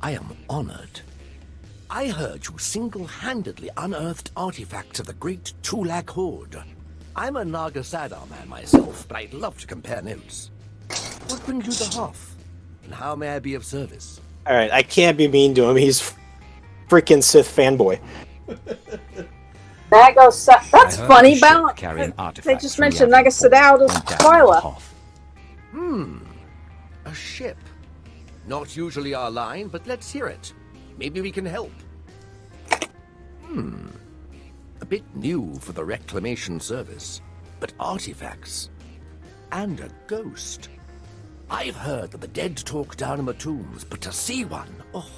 I am honored. I heard you single-handedly unearthed artifacts of the great Tulak Horde. I'm a Nagasadar man myself, but I'd love to compare notes. What brings you to Hoth? And how may I be of service? Alright, I can't be mean to him. He's freaking Sith fanboy. That's funny. Carrying They artifacts just from the mentioned Admiral Nagasadao to went down Twyla. Hoth. A ship. Not usually our line, but let's hear it. Maybe we can help. A bit new for the reclamation service, but artifacts. And a ghost. I've heard that the dead talk down in the tombs, but to see one, oh.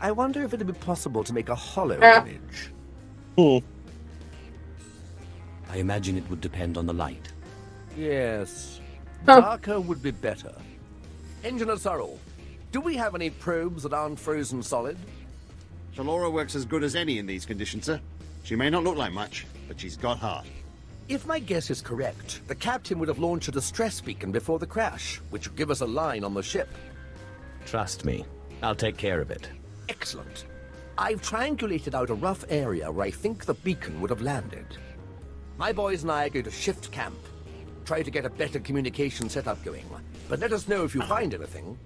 I wonder if it'd be possible to make a hollow image. I imagine it would depend on the light. Yes. Darker would be better. Engineer Sorrel, do we have any probes that aren't frozen solid? Shalora works as good as any in these conditions, sir. She may not look like much, but she's got heart. If my guess is correct, the captain would have launched a distress beacon before the crash, which would give us a line on the ship. Trust me, I'll take care of it. Excellent. I've triangulated out a rough area where I think the beacon would have landed. My boys and I are going to shift camp, try to get a better communication setup going, but let us know if you find anything.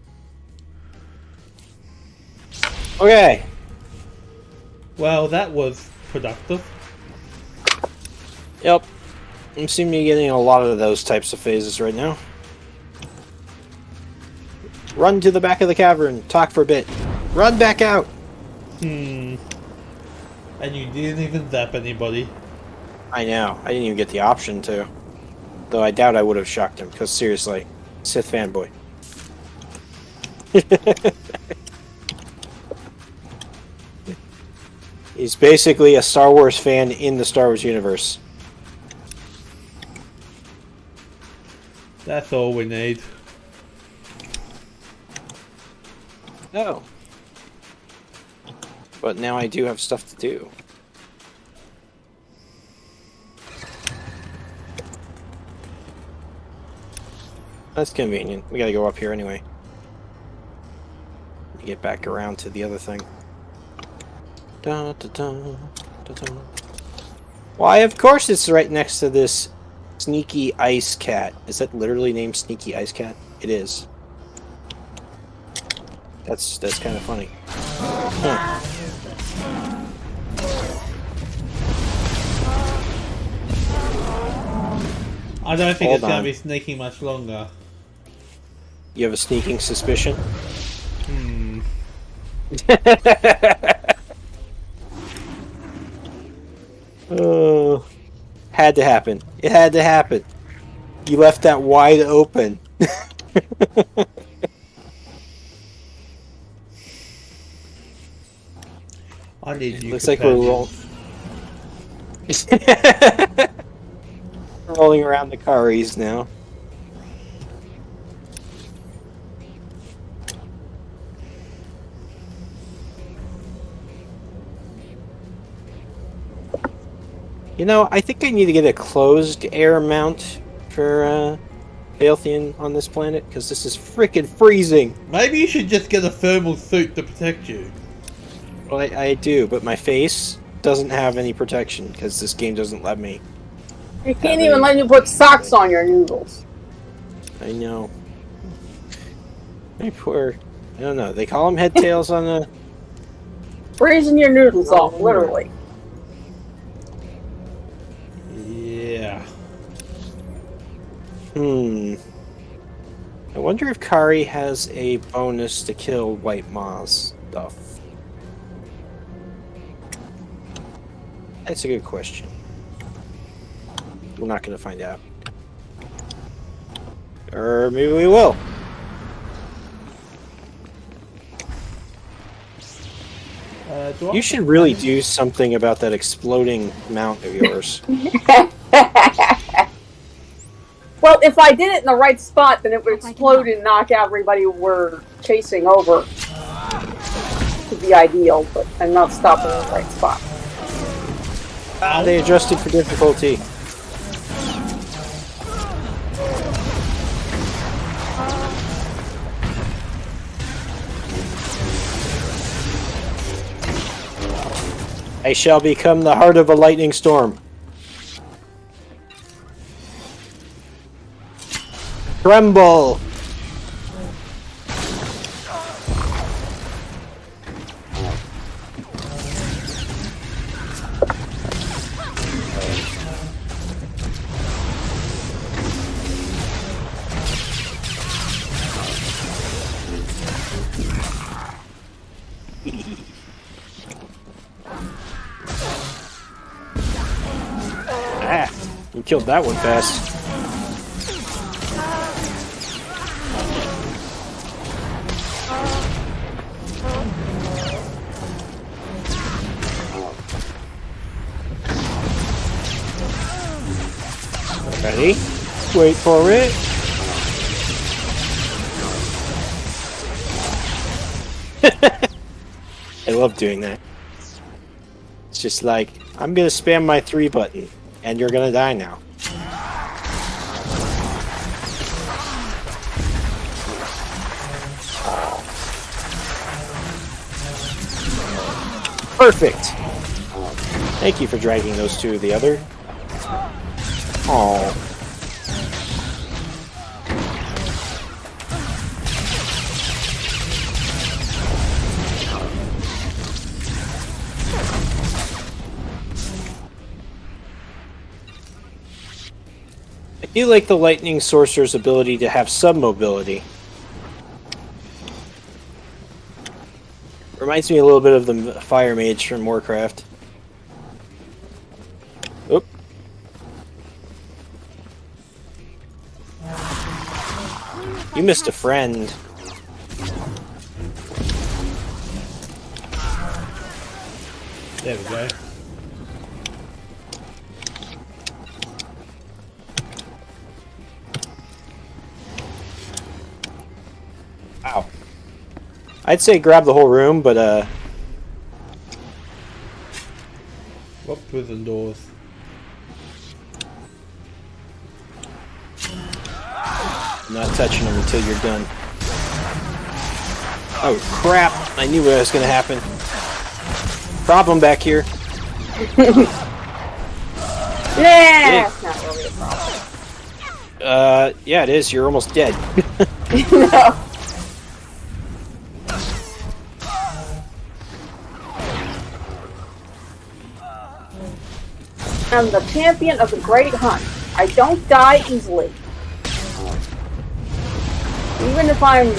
Okay. Well, that was productive. Yep. I seem to be getting a lot of those types of phases right now. Run to the back of the cavern. Talk for a bit. Run back out. And you didn't even zap anybody. I know. I didn't even get the option to. Though I doubt I would have shocked him, because seriously, Sith fanboy. He's basically a Star Wars fan in the Star Wars universe. That's all we need. No. But now I do have stuff to do. That's convenient. We gotta go up here anyway. Get back around to the other thing. Da, da, da, da, da. Why, of course it's right next to this Sneaky Ice Cat. Is that literally named Sneaky Ice Cat? It is. That's kind of funny. Huh. I don't think Hold it's going on. to be sneaking much longer. You have a sneaking suspicion? Oh, had to happen. It had to happen. You left that wide open. I need you. Looks like we're rolling around the Karis now. You know, I think I need to get a closed air mount for Aelthian on this planet, because this is freaking freezing. Maybe you should just get a thermal suit to protect you. Well, I do, but my face doesn't have any protection, because this game doesn't let me. It can't even let you put socks on your noodles. I know. My poor... I don't know, they call them head tails on the... Freezing your noodles off, literally. Yeah. I wonder if Kari has a bonus to kill White Ma's stuff. That's a good question. We're not going to find out. Or maybe we will. You should really do something about that exploding mount of yours. Well, if I did it in the right spot, then it would explode and knock out everybody we're chasing over. Would be ideal, but I'm not stopping in the right spot. They adjusted for difficulty. I shall become the heart of a lightning storm. Tremble! Ah, you killed that one fast. Ready? Wait for it. I love doing that. It's just like, I'm gonna spam my 3 button, and you're gonna die now. Perfect! Thank you for dragging those two to the other. Oh. I do like the Lightning Sorcerer's ability to have some mobility. Reminds me a little bit of the Fire Mage from Warcraft. Oop. You missed a friend. There we go. Wow. I'd say grab the whole room, but Walk through the doors. I'm not touching them until you're done. Oh crap! I knew what was going to happen. Problem back here. Yeah, it's not really a problem. Yeah, it is. You're almost dead. No. I'm the champion of the Great Hunt. I don't die easily. Even if I'm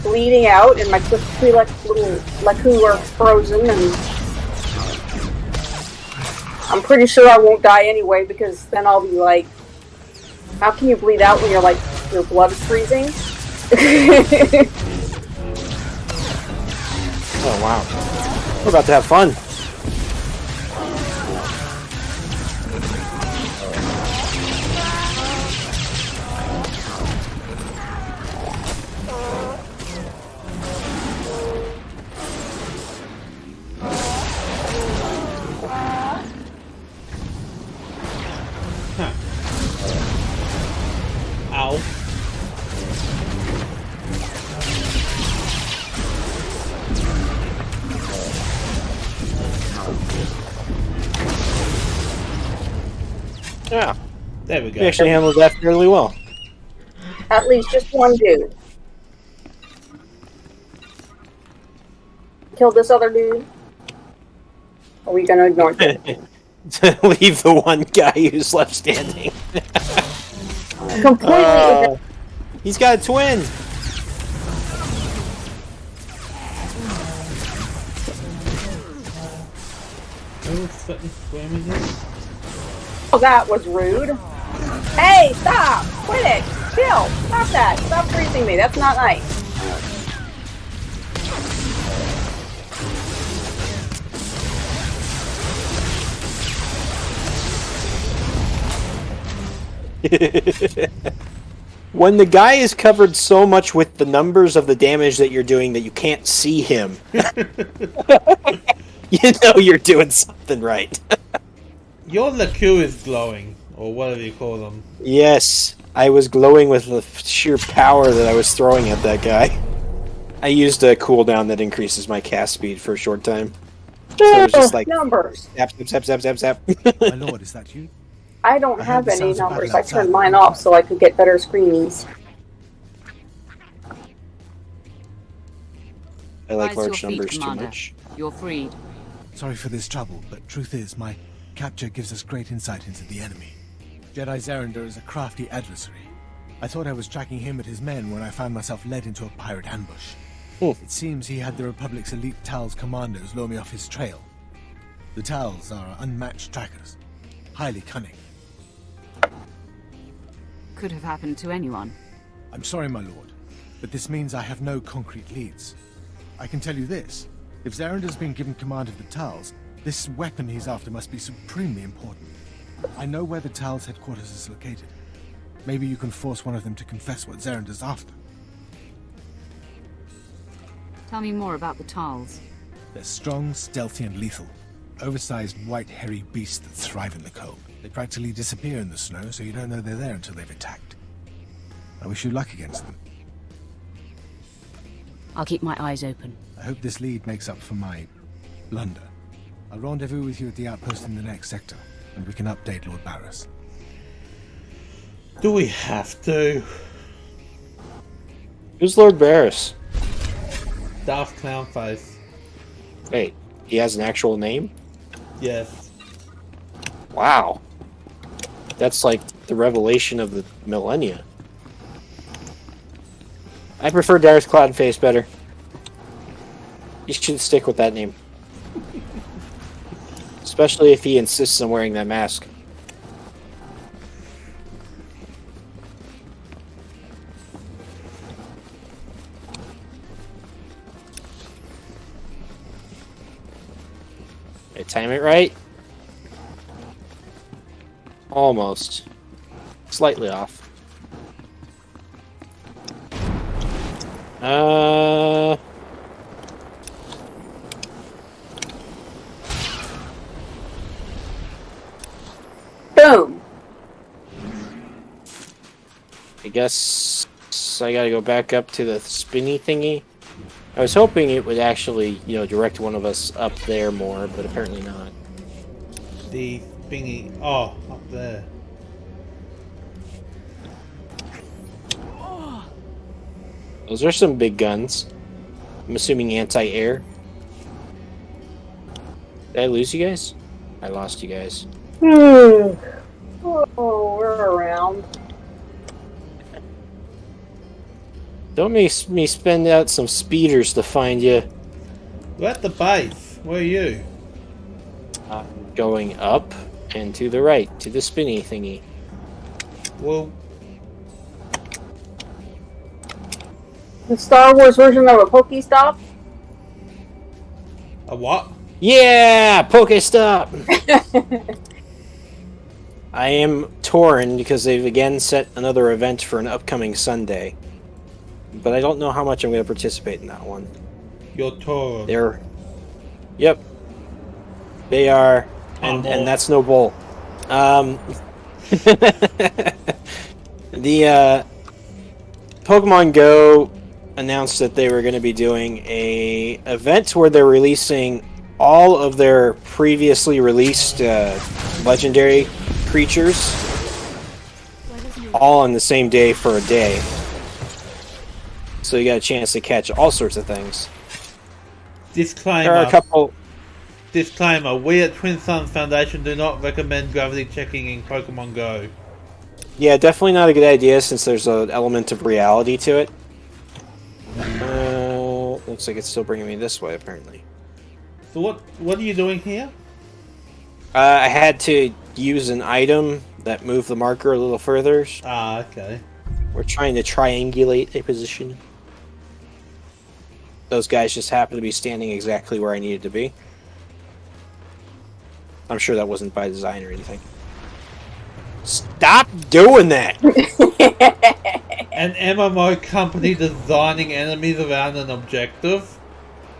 bleeding out and my three little Laku are frozen, and I'm pretty sure I won't die anyway, because then I'll be like, how can you bleed out when you're like, your blood is freezing? Oh wow. We're about to have fun. Ow. Yeah. There we go. We actually handled that fairly well. At least just one dude. Kill this other dude? Are we gonna ignore him? Leave the one guy who's left standing. Completely. He's got a twin. Oh, that was rude. Hey, stop! Quit it! Chill! Stop that! Stop freezing me. That's not nice. When the guy is covered so much with the numbers of the damage that you're doing that you can't see him, you know you're doing something right. Your Laku is glowing, or whatever you call them. Yes, I was glowing with the sheer power that I was throwing at that guy. I used a cooldown that increases my cast speed for a short time. So it's just like numbers. zap, zap, zap, zap, zap. My lord, is that you? I don't I have heard the any sounds of numbers. battle I turned outside. mine off so I could get better screenies. I like Rise to your large feet, numbers too Commander. much. You're freed. Sorry for this trouble, but truth is, my capture gives us great insight into the enemy. Jedi Zerander is a crafty adversary. I thought I was tracking him and his men when I found myself led into a pirate ambush. It seems he had the Republic's elite Tal's commandos lure me off his trail. The Tals are unmatched trackers, highly cunning. Could have happened to anyone. I'm sorry, my lord, but this means I have no concrete leads. I can tell you this. If Zerander's been given command of the Tals, this weapon he's after must be supremely important. I know where the Tals' headquarters is located. Maybe you can force one of them to confess what Zerander's after. Tell me more about the Tals. They're strong, stealthy, and lethal. Oversized, white, hairy beasts that thrive in the cold. They practically disappear in the snow, so you don't know they're there until they've attacked. I wish you luck against them. I'll keep my eyes open. I hope this lead makes up for my blunder. I'll rendezvous with you at the outpost in the next sector, and we can update Lord Barris. Do we have to? Who's Lord Barris? Darth Clownface. Wait, he has an actual name? Yes. Wow. That's like the revelation of the millennia. I prefer Darth Cloudface better. You should stick with that name. Especially if he insists on wearing that mask. Did I time it right? Almost. Slightly off. Boom. I guess I gotta go back up to the spinny thingy. I was hoping it would actually, direct one of us up there more, but apparently not. The thingy. Oh, up there. Those are some big guns. I'm assuming anti-air. Did I lose you guys? I lost you guys. Oh, we're around. Don't make me spend out some speeders to find you. We're at the base. Where are you? Going up and to the right, to the spinny thingy. Well, The Star Wars version of a Pokestop? a what? Yeah, Pokestop. I am torn because they've again set another event for an upcoming Sunday, but I don't know how much I'm going to participate in that one. You're torn. Yep, they are, and that's no bull. The Pokemon Go announced that they were going to be doing a event where they're releasing all of their previously released legendary creatures all on the same day for a day. So you got a chance to catch all sorts of things. Disclaimer. There are a couple. Disclaimer. We at Twin Suns Foundation do not recommend gravity checking in Pokemon Go. Yeah, definitely not a good idea since there's an element of reality to it. Looks like it's still bringing me this way, apparently. So what are you doing here? I had to use an item that moved the marker a little further. Ah, okay. We're trying to triangulate a position. Those guys just happen to be standing exactly where I needed to be. I'm sure that wasn't by design or anything. Stop doing that! An MMO company designing enemies around an objective?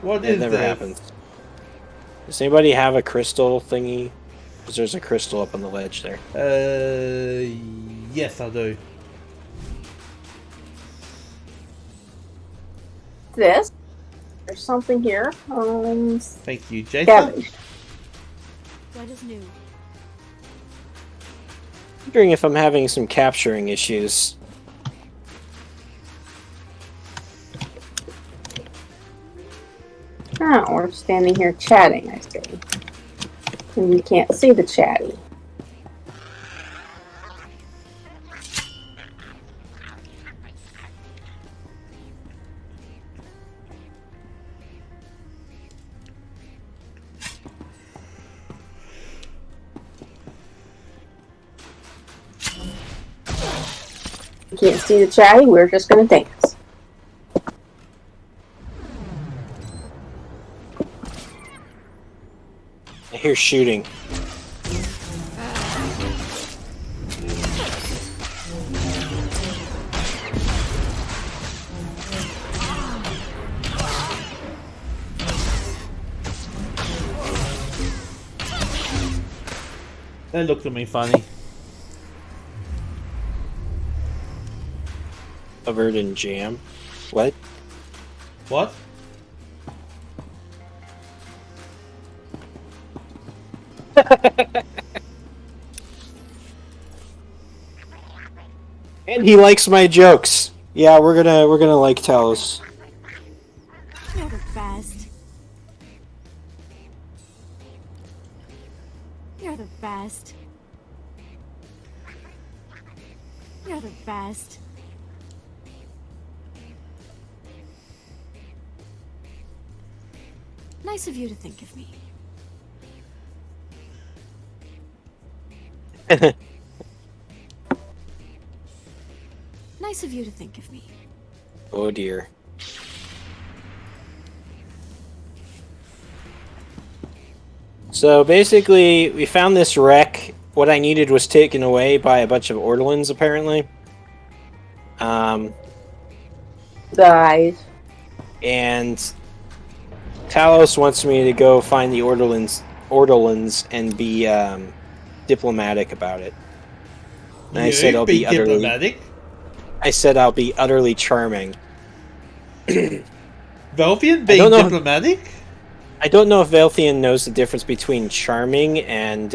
What is It never this? happens. Does anybody have a crystal thingy? Because there's a crystal up on the ledge there. Yes, I do. This? There's something here. Thank you, Jason. Scavenge. That is new. Wondering if I'm having some capturing issues. Oh, we're standing here chatting, I see. And you can't see the chatty. You can't see the chatty, we're just gonna dance. I hear shooting. That looked at me funny. Covered in jam. What? What? And he likes my jokes. Yeah, we're gonna like Talos. You're the best. You're the best. You're the best. Nice of you to think of me. Nice of you to think of me. Oh dear. So basically, we found this wreck. What I needed was taken away by a bunch of Ortolans, apparently. Guys. And Talos wants me to go find the Ortolans and be diplomatic about it. And I said I'll be utterly diplomatic. I said I'll be utterly charming. Velthian being diplomatic? I don't know if Velthian knows the difference between charming and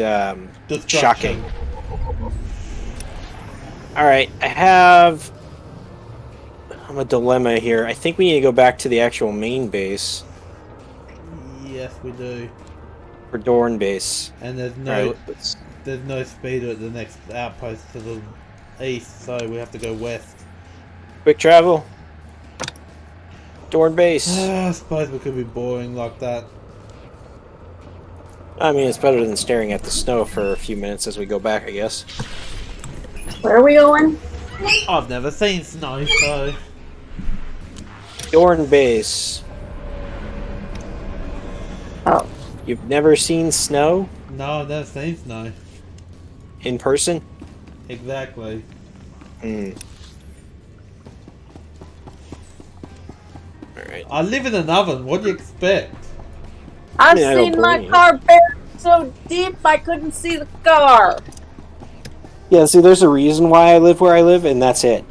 shocking. Alright, I'm a dilemma here. I think we need to go back to the actual main base. Yes, we do. For Dorn base. And there's no speeder at the next outpost to the east, so we have to go west. Quick travel. Dorn base. I suppose we could be boring like that. I mean, it's better than staring at the snow for a few minutes as we go back, I guess. Where are we going? I've never seen snow, so... Dorn base. Oh. You've never seen snow? No, I've never seen snow. In person? Exactly. Alright. I live in an oven, what do you expect? I've seen my car buried so deep I couldn't see the car. Yeah, see, there's a reason why I live where I live, and that's it.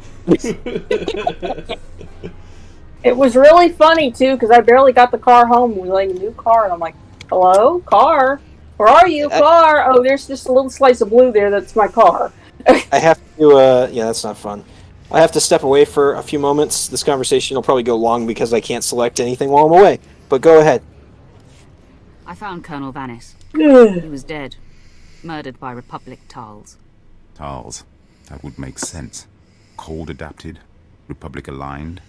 It was really funny, too, because I barely got the car home. We were like a new car, and I'm like, hello? Car? Where are you? Car? Oh, there's just a little slice of blue there. That's my car. I have to, yeah, that's not fun. I have to step away for a few moments. This conversation will probably go long because I can't select anything while I'm away. But go ahead. I found Colonel Vanis. He was dead. Murdered by Republic Tals. Tals. That would make sense. Cold adapted, Republic aligned.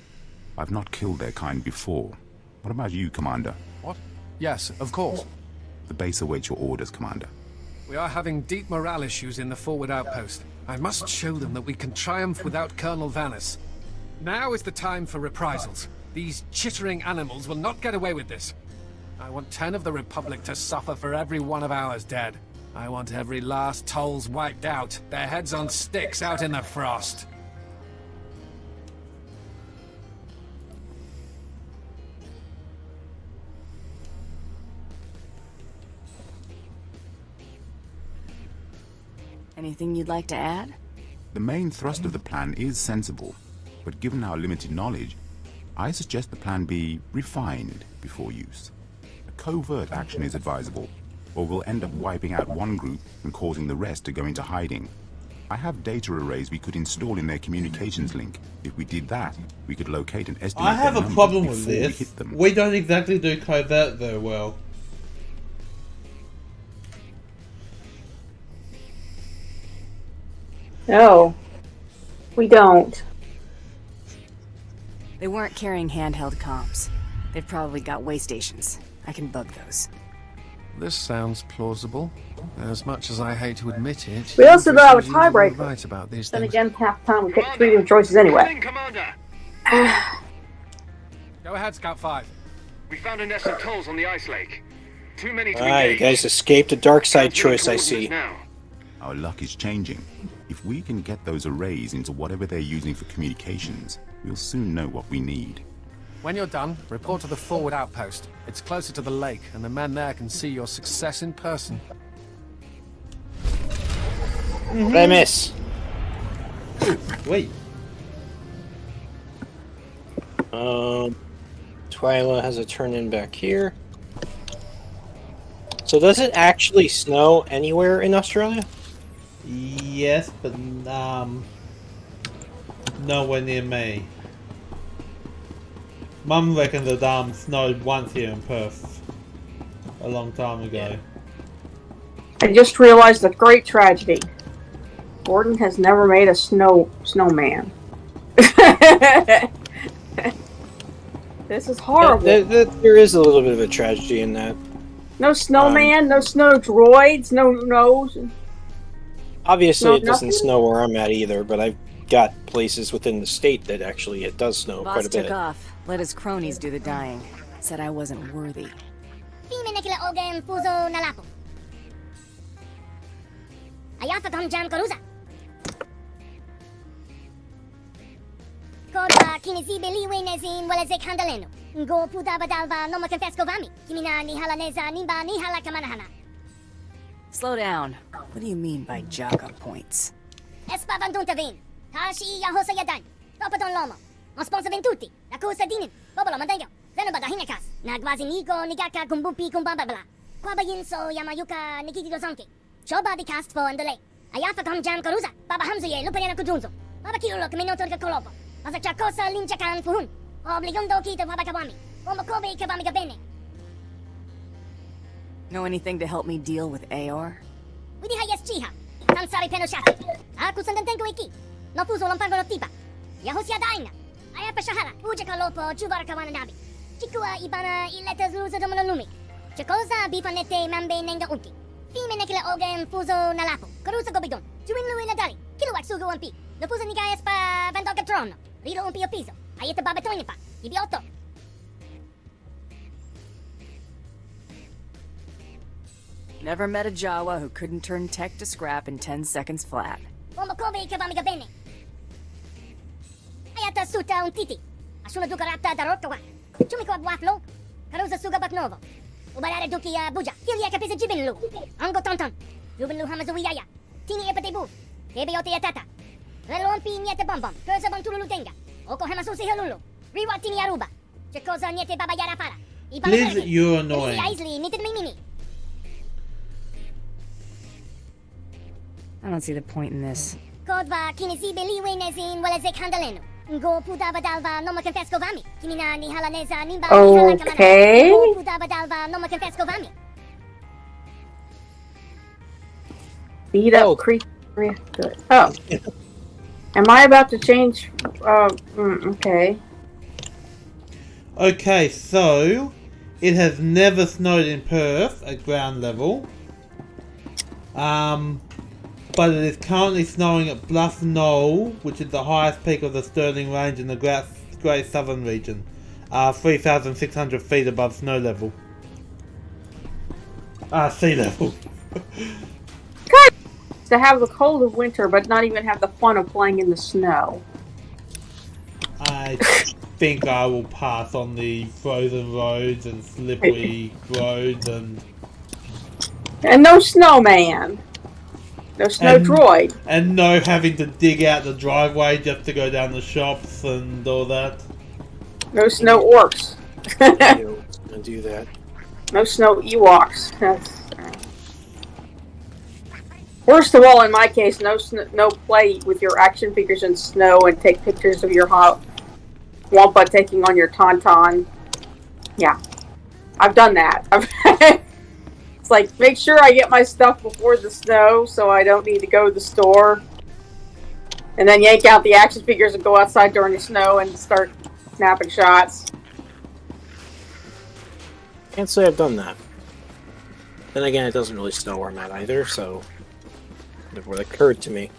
I've not killed their kind before. What about you, Commander? What? Yes, of course. The base awaits your orders, Commander. We are having deep morale issues in the forward outpost. I must show them that we can triumph without Colonel Vanis. Now is the time for reprisals. These chittering animals will not get away with this. I want 10 of the Republic to suffer for every one of ours dead. I want every last Tolls wiped out, their heads on sticks out in the frost. Anything you'd like to add? The main thrust of the plan is sensible, but given our limited knowledge, I suggest the plan be refined before use. A covert action is advisable, or we'll end up wiping out one group and causing the rest to go into hiding. I have data arrays we could install in their communications link. If we did that, we could locate and estimate I have their a numbers problem with before we this. hit them. We don't exactly do covert very well. No, we don't. They weren't carrying handheld comms. They've probably got way stations. I can bug those. This sounds plausible. As much as I hate to admit it, We also don't have a seems usually tiebreaker. right about these Then things. again, half the time we get 3 different choices anyway. Go ahead, Scout 5. We found a nest of tolls on the ice lake. Too many to Ah, you engage. guys escaped a dark side choice, I see. Our luck is changing. If we can get those arrays into whatever they're using for communications, we'll soon know what we need. When you're done, report to the forward outpost. It's closer to the lake, and the men there can see your success in person. What did I miss? Wait. Twyla has a turn-in back here. So does it actually snow anywhere in Australia? Yes, but nowhere near me. Mum reckons it snowed once here in Perth a long time ago. I just realized a great tragedy. Gordon has never made a snowman. This is horrible. There is a little bit of a tragedy in that. No snowman, no snow droids, no nose. Obviously, No, it doesn't nothing? snow where I'm at either, but I've got places within the state that actually it does snow Boss quite a bit. took off. Let his cronies do the dying. Said I wasn't worthy. Korba kinisibe liwe nezin wala zek handaleno. Ngo puta badalva no makafesko vami. Kimina ni halaneza nimba ni hala kamanahana. Slow down. What do you mean by Jaka points? Espa vanduntavin. Tashi yahosa yadan. Topaton lomo. Mosponsa tutti. Nakusa dinin. Bobolo mandayo. Zenobada hinakas. Nagwazi nigo nigaka kumbumpi kumbababla. Kwaba yinso yamayuka nikiti zonke. Choba di cast for andale. Ayafa kom jam koruza. Baba hamzuye lupariana kudunzo. Baba kilolo kaminotor kolopo. Masachakosa linchakan fuhun. Obligundo kita wabakawami. Omokobe kabami gabene. Know anything to help me deal with AR? Widiha yes chiha. Tansari penoshati. Aku sandantenko iki. No fuso lompango no tipa. Yahosia daina. Ayapa shahala. Uja kalopo chubara kawana nabi. Chikua ibana ileta zuruza domonolumi. Chakosa bifanete mambe nenga unti. Fime nekile ogen fuso nalapo. Karusa gobidon. Juin lui nadali. Kiluak sugo umpi. No fuso nigayas pa vandoga trono. Rilo umpi o piso. Ayeta babetoinipa. Ibioto. Never met a Jawa who couldn't turn tech to scrap in 10 seconds flat. Omokobe kabamiga bene. Ayata suta un titi. Asuna duka rapta darokawa. Chumiko abwaflo. Karuza suga baknovo. Ubarare duki buja. Kilia kapisa jibinlu. Ango tonton. Jubinlu hamazuiyaya. Tini epatebu. Tebeote yatata. Relon pi niete bombom. Kursa bon tululu tenga. Oko hamasusi helulu. Riwa tini aruba. Chekoza niete baba yara para. Please, you're annoying. Isley nited mini. I don't see the point in this. Kodva kinisibe liwe nezin wala zek handaleno. Ngo puta badalva no makanfesko vami. Kimina ni halaneza nimba ni hala kamana. Okay. Ngo puta badalva no makanfesko vami. Beat up creature. Good. Oh. Am I about to change? Okay. Okay, so it has never snowed in Perth at ground level. But it is currently snowing at Bluff Knoll, which is the highest peak of the Stirling Range in the Great Southern region, 3,600 feet above snow level. Sea level. To have the cold of winter, but not even have the fun of playing in the snow. I think I will pass on the frozen roads and slippery roads and no snowman. No snow droid. And no having to dig out the driveway just to go down the shops and all that. No snow orcs. I'll do that. No snow Ewoks. That's, worst of all, in my case, no play with your action figures in snow and take pictures of your Wampa taking on your Tauntaun. Yeah, I've done that. It's like, make sure I get my stuff before the snow so I don't need to go to the store. And then yank out the action figures and go outside during the snow and start snapping shots. Can't say I've done that. Then again, it doesn't really snow where I'm at either, so it never occurred to me.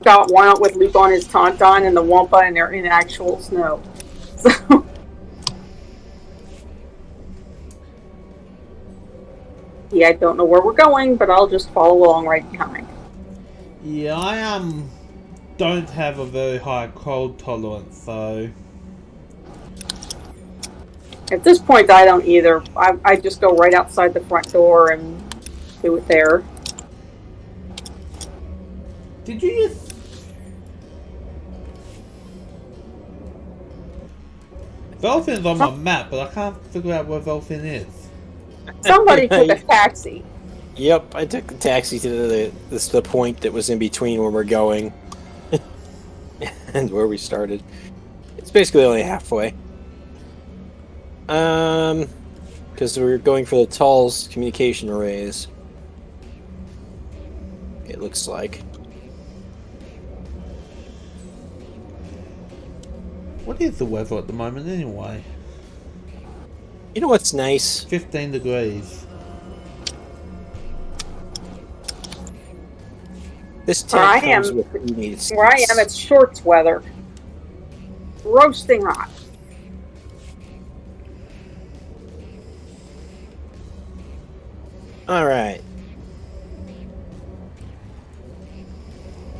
Got one out with Luke on his Tauntaun and the Wampa, and they're in actual snow. So. Yeah, I don't know where we're going, but I'll just follow along right behind. Yeah, I don't have a very high cold tolerance, so... At this point, I don't either. I just go right outside the front door and do it there. Did you just... Velfin's on my map, but I can't figure out where Velfin is. Somebody took a taxi. Yep, I took the taxi to the point that was in between where we're going and where we started. It's basically only halfway. Because we're going for the Tall's communication arrays. It looks like. What is the weather at the moment anyway? You know what's nice? 15 degrees. This where I am, it's shorts weather. Roasting hot. Alright.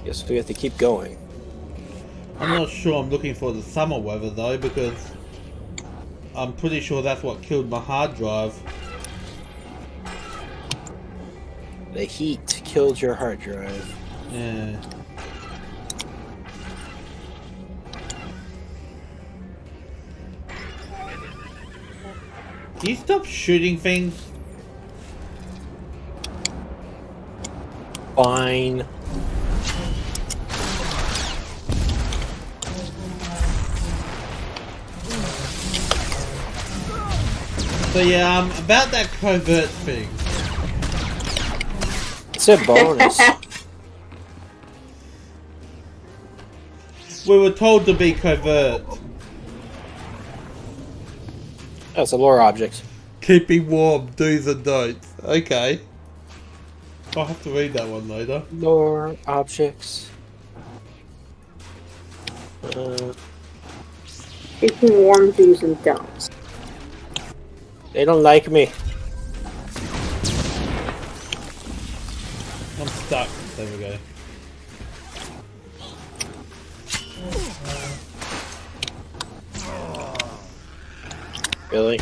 Guess we have to keep going. I'm not sure I'm looking for the summer weather though, because I'm pretty sure that's what killed my hard drive. The heat killed your hard drive. Yeah. Can you stop shooting things? Fine. So yeah, about that covert thing. It's a bonus. We were told to be covert. That's a lore object. Keeping warm, do's and don'ts. Okay. I'll have to read that one later. Lore objects. Keeping warm, do's and don'ts. They don't like me. I'm stuck. There we go. Really?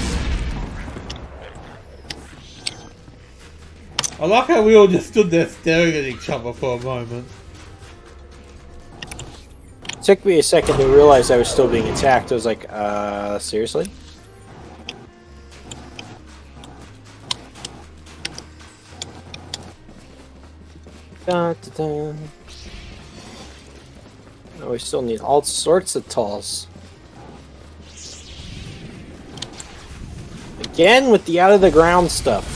I like how we all just stood there staring at each other for a moment. It took me a second to realize I was still being attacked. I was like, seriously? Da, da, da. Oh, we still need all sorts of talls. Again with the out of the ground stuff.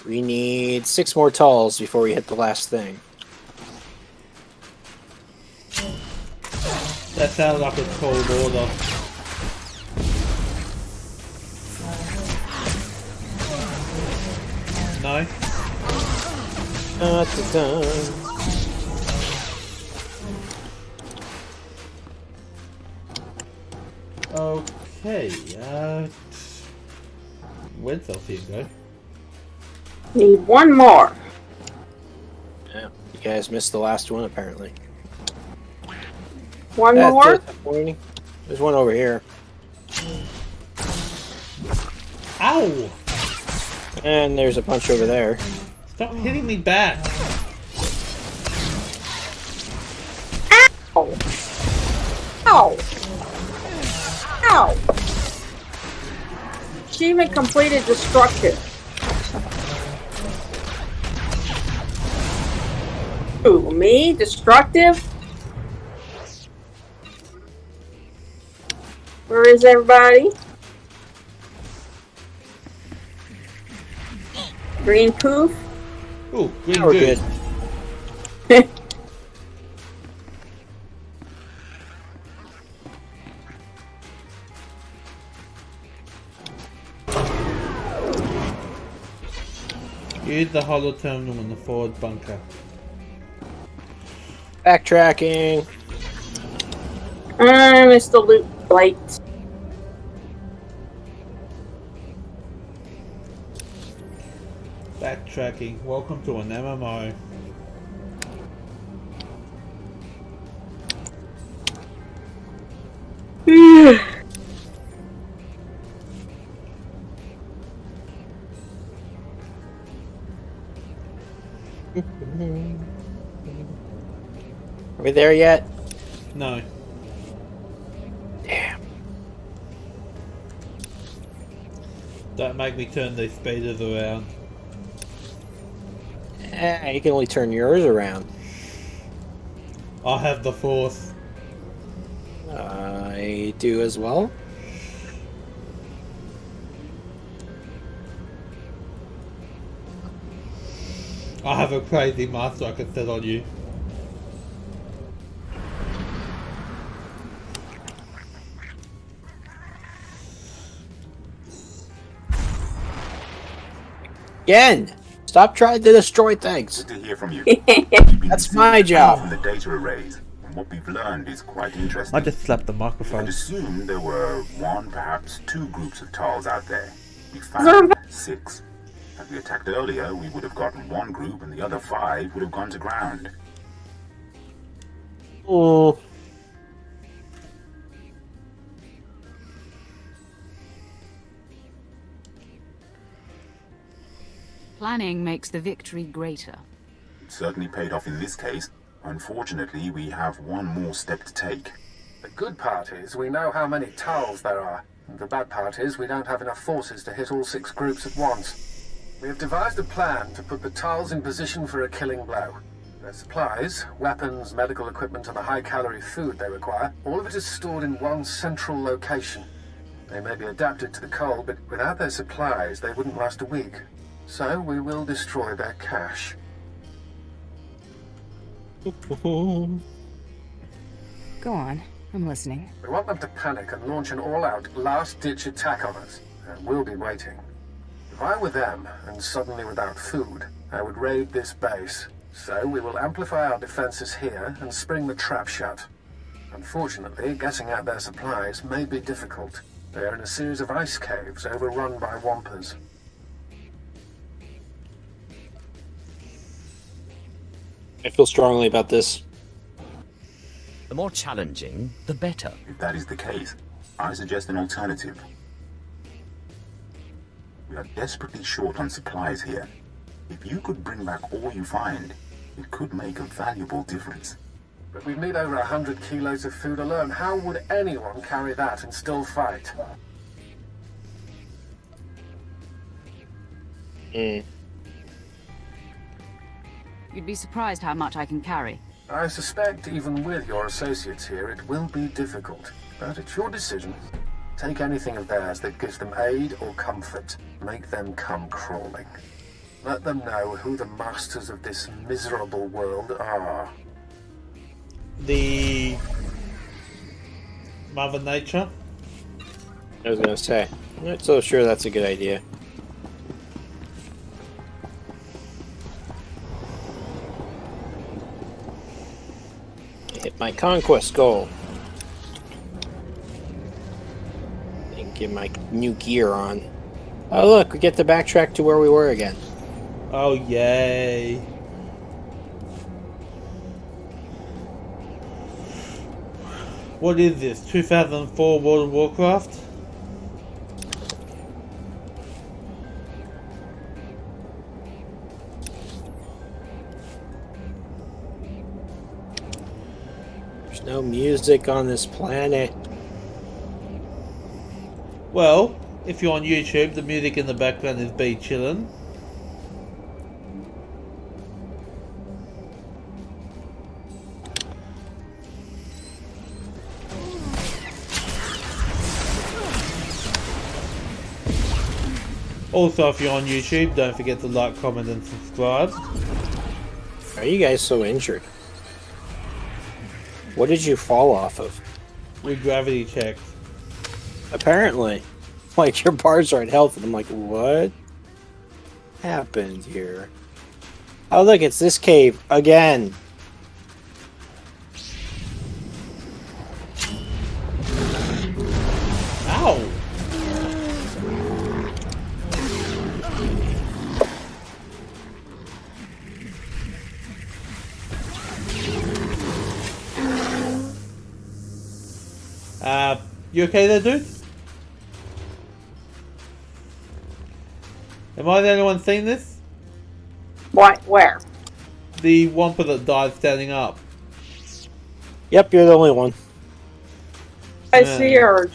We need 6 more talls before we hit the last thing. That sounds like a tall order. No? Okay, where'd Sophia go? Need one more. Yeah, you guys missed the last one apparently. One more? Disappointing. There's one over here. Ow! And there's a bunch over there. Stop hitting me back. Ow! Ow! Ow! Achievement completed destructive. Ooh, me? Destructive? Where is everybody? Green poof? Ooh, green We're good. Use the hollow terminal in the forward bunker. Backtracking. I missed the loot plate. Backtracking. Welcome to an MMO. Are we there yet? No. Damn. Don't make me turn these speeders around. You can only turn yours around. I have the force. I do as well. I have a crazy master I can set on you. Again! Stop trying to destroy things. Good to hear from you. That's my job. From the data arrays, and what we've learned is quite interesting. I just slapped the microphone. I'd assume there were one, perhaps two groups of Tals out there. We found 6. Had we attacked earlier, we would have gotten one group, and the other 5 would have gone to ground. Oh. Planning makes the victory greater. It certainly paid off in this case. Unfortunately, we have one more step to take. The good part is we know how many Tals there are. And the bad part is we don't have enough forces to hit all 6 groups at once. We have devised a plan to put the Tals in position for a killing blow. Their supplies, weapons, medical equipment, and the high-calorie food they require, all of it is stored in one central location. They may be adapted to the cold, but without their supplies, they wouldn't last a week. So we will destroy their cache. Go on, I'm listening. We want them to panic and launch an all-out, last-ditch attack on us, and we'll be waiting. If I were them, and suddenly without food, I would raid this base. So we will amplify our defenses here and spring the trap shut. Unfortunately, getting at their supplies may be difficult. They are in a series of ice caves overrun by Wampas. I feel strongly about this. The more challenging, the better. If that is the case, I suggest an alternative. We are desperately short on supplies here. If you could bring back all you find, it could make a valuable difference. But we'd need over 100 kilos of food alone. How would anyone carry that and still fight? You'd be surprised how much I can carry. I suspect even with your associates here, it will be difficult. But it's your decision. Take anything of theirs that gives them aid or comfort. Make them come crawling. Let them know who the masters of this miserable world are. The Mother Nature? I was gonna say. I'm not so sure that's a good idea. Hit my conquest goal. And get my new gear on. Oh look, we get to backtrack to where we were again. Oh yay. What is this? 2004 World of Warcraft? No music on this planet. Well, if you're on YouTube, the music in the background is B chillin'. Also, if you're on YouTube, don't forget to like, comment, and subscribe. Why are you guys so injured? What did you fall off of? We gravity checked. Apparently. Like, your bars are at health, and I'm like, what happened here? Oh, look, it's this cave again. Ow! You okay there, dude? Am I the only one seeing this? What? Where? The Wampa that died standing up. Yep, you're the only one. I see her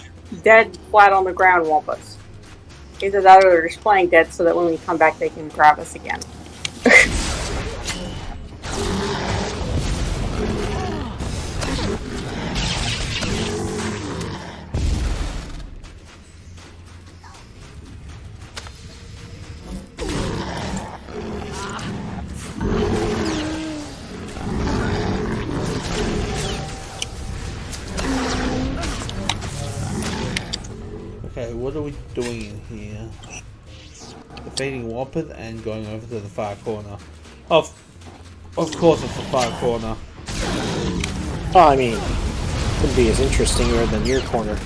dead flat on the ground, Wampas. Either that or they're just playing dead so that when we come back they can grab us again. Okay, what are we doing in here? Defeating Wampas and going over to the far corner. Of course it's the far corner. Oh, I mean, could be as interesting than your corner.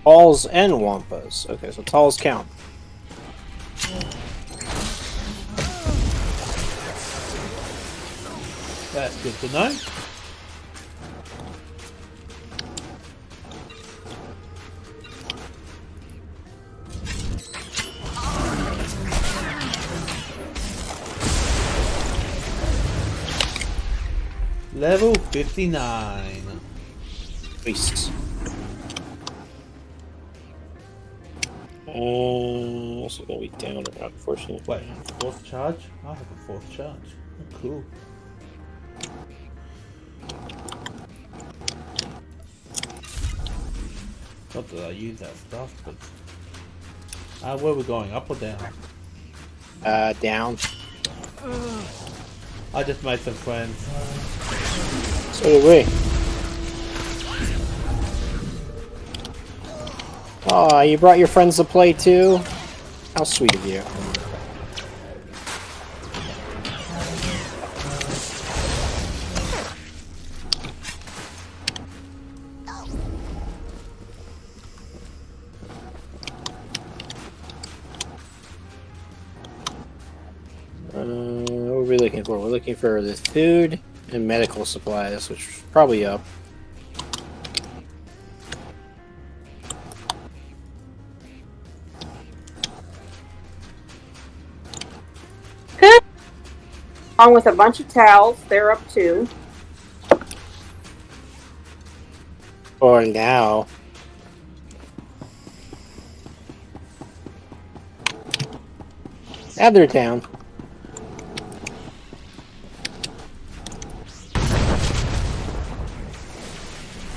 Talls and Wampas. Okay, so talls count. That's good to know. Level 59. Beasts. Also gonna be down or not, unfortunately. Wait, fourth charge? I have a fourth charge. Oh, cool. Not that I use that stuff, but... where are we going? Up or down? Down. I just made some friends. So did we. Aw, you brought your friends to play too? How sweet of you. What are we looking for? We're looking for the food and medical supplies, which is probably up. Along with a bunch of towels, they're up too. For now. Other town.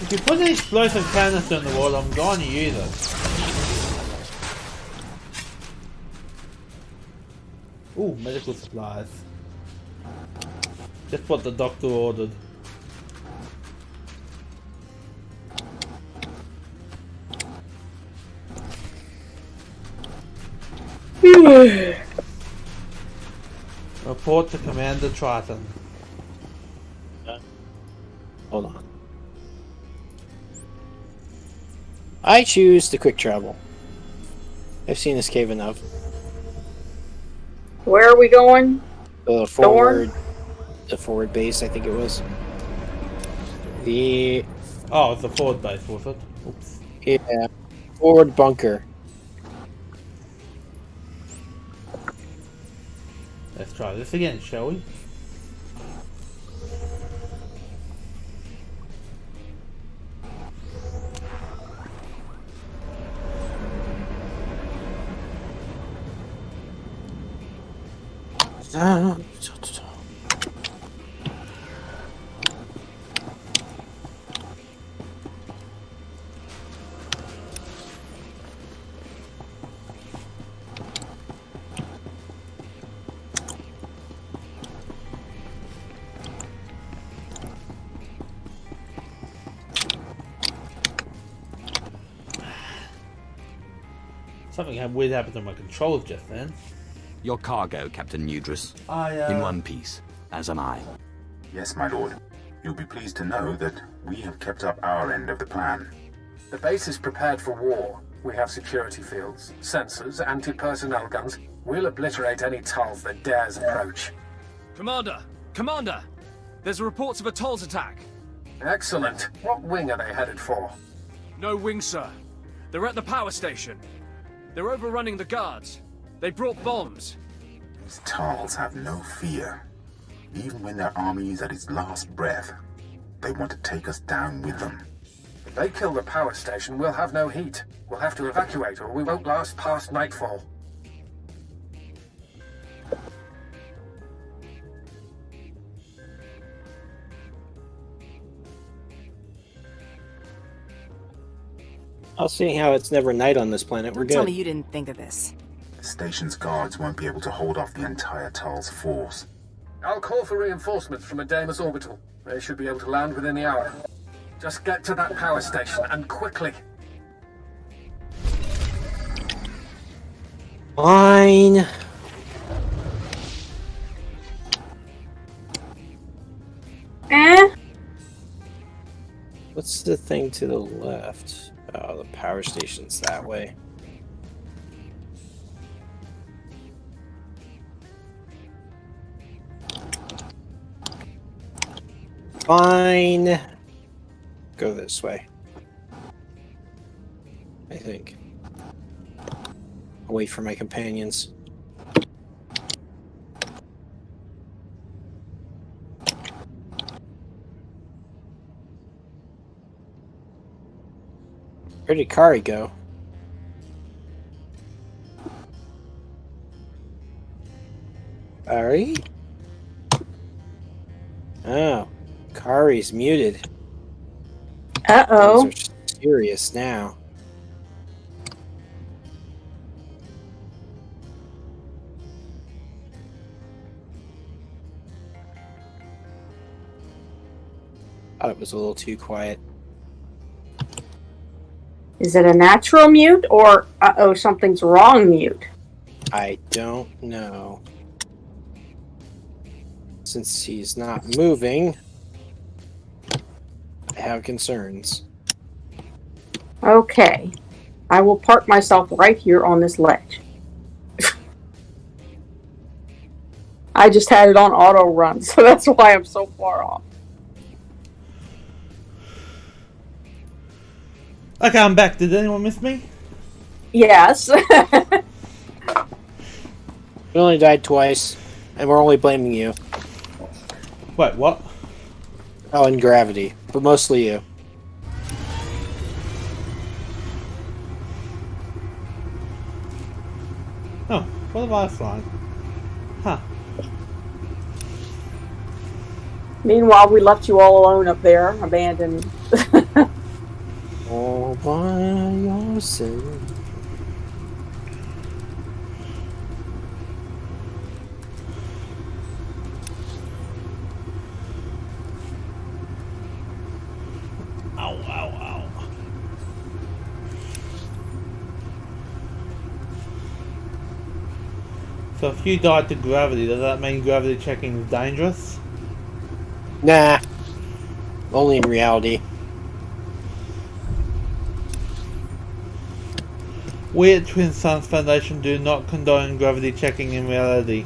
If you put an explosive canister in the wall, I'm going to use it. Ooh, medical supplies. Just what the doctor ordered. Report to Commander Triton. Hold on. I choose the quick travel. I've seen this cave enough. Where are we going? The forward base, I think it was. The Oh, it's a forward base, was it? Oops. Yeah. Forward bunker. Let's try this again, shall we? Something weird happened to my controls just then. Your cargo, Captain Nudris. In one piece, as am I. Yes, my lord. You'll be pleased to know that we have kept up our end of the plan. The base is prepared for war. We have security fields, sensors, anti-personnel guns. We'll obliterate any Tulls that dares approach. Commander! Commander! There's reports of a Tulls attack. Excellent. What wing are they headed for? No wing, sir. They're at the power station. They're overrunning the guards. They brought bombs. These Tulls have no fear. Even when their army is at its last breath, they want to take us down with them. If they kill the power station, we'll have no heat. We'll have to evacuate or we won't last past nightfall. I'll see how it's never night on this planet. We're Don't good. tell me you didn't think of this. The station's guards won't be able to hold off the entire Tull's force. I'll call for reinforcements from a Damus orbital. They should be able to land within the hour. Just get to that power station, and quickly. Fine. What's the thing to the left? Oh, the power station's that way. Fine. Go this way. I think. I'll wait for my companions. Where did Kari go? Kari? Oh, Kari's muted. Uh-oh. Things are serious now. Thought it was a little too quiet. Is it a natural mute or uh-oh, something's wrong mute? I don't know. Since he's not moving, I have concerns. Okay. I will park myself right here on this ledge. I just had it on auto run, so that's why I'm so far off. Okay, I'm back. Did anyone miss me? Yes. We only died twice, and we're only blaming you. Wait, what? Oh, and gravity, but mostly you. Oh, what am I flying? Huh. Meanwhile, we left you all alone up there, abandoned. All by yourself. Ow, ow, ow. So if you died to gravity, does that mean gravity checking is dangerous? Nah. Only in reality. We at Twin Suns Foundation do not condone gravity checking in reality.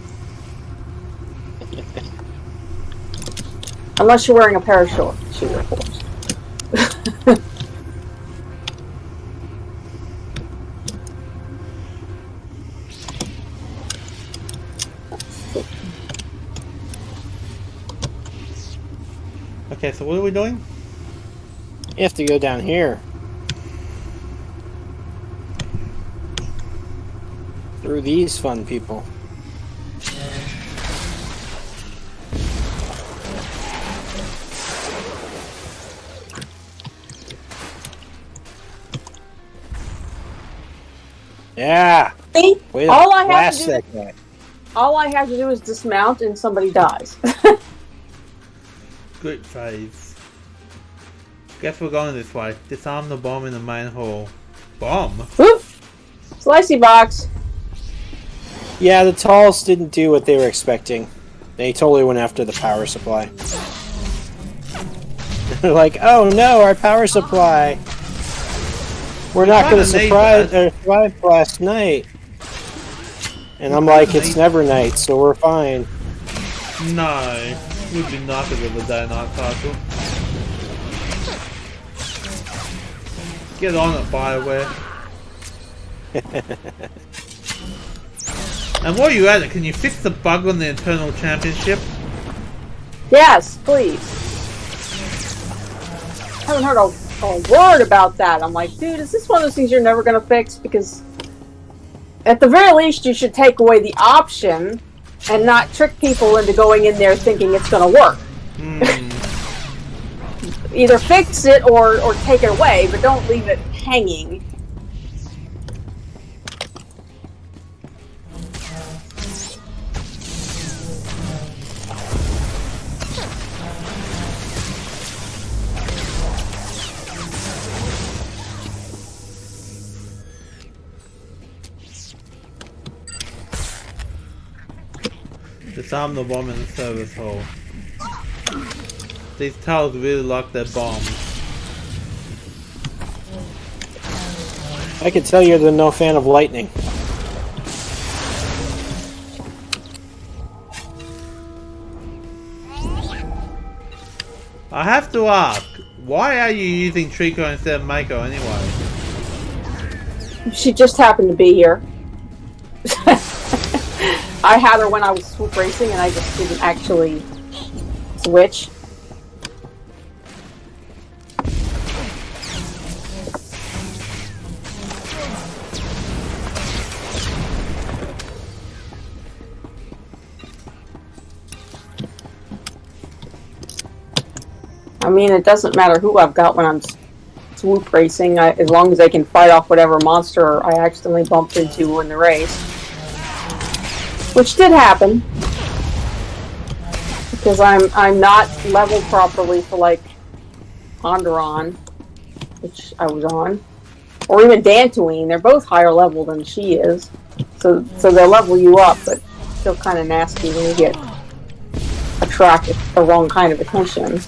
Unless you're wearing a parachute, of course. Okay, so what are we doing? You have to go down here. Through these fun people. Yeah. See? Way to All I have blast to do. that guy. All I have to do is dismount and somebody dies. Good phase. Guess we're going this way. Disarm the bomb in the main hall. Bomb? Whoop! Slicey box. Yeah, the Talls didn't do what they were expecting. They totally went after the power supply. They're like, oh no, our power supply. We're not going to survive last night. And I'm like, it's never night, so we're fine. No. We'd be nice if it was a day-night cycle. Get on it, BioWare. And while you're at it, can you fix the bug on the Internal Championship? Yes, please. Haven't heard a word about that. I'm like, dude, is this one of those things you're never going to fix? Because at the very least, you should take away the option and not trick people into going in there thinking it's going to work. Either fix it or take it away, but don't leave it hanging. Disarm the bomb in the service hall. These Talls really like their bombs. I can tell you're no fan of lightning. I have to ask, why are you using Trico instead of Mako anyway? She just happened to be here. I had her when I was swoop racing and I just didn't actually switch. I mean, it doesn't matter who I've got when I'm swoop racing, as long as I can fight off whatever monster I accidentally bumped into in the race. Which did happen. Because I'm not leveled properly for, like, Onderon, which I was on. Or even Dantooine. They're both higher level than she is. So they'll level you up, but still kind of nasty when you get attracted to the wrong kind of attention.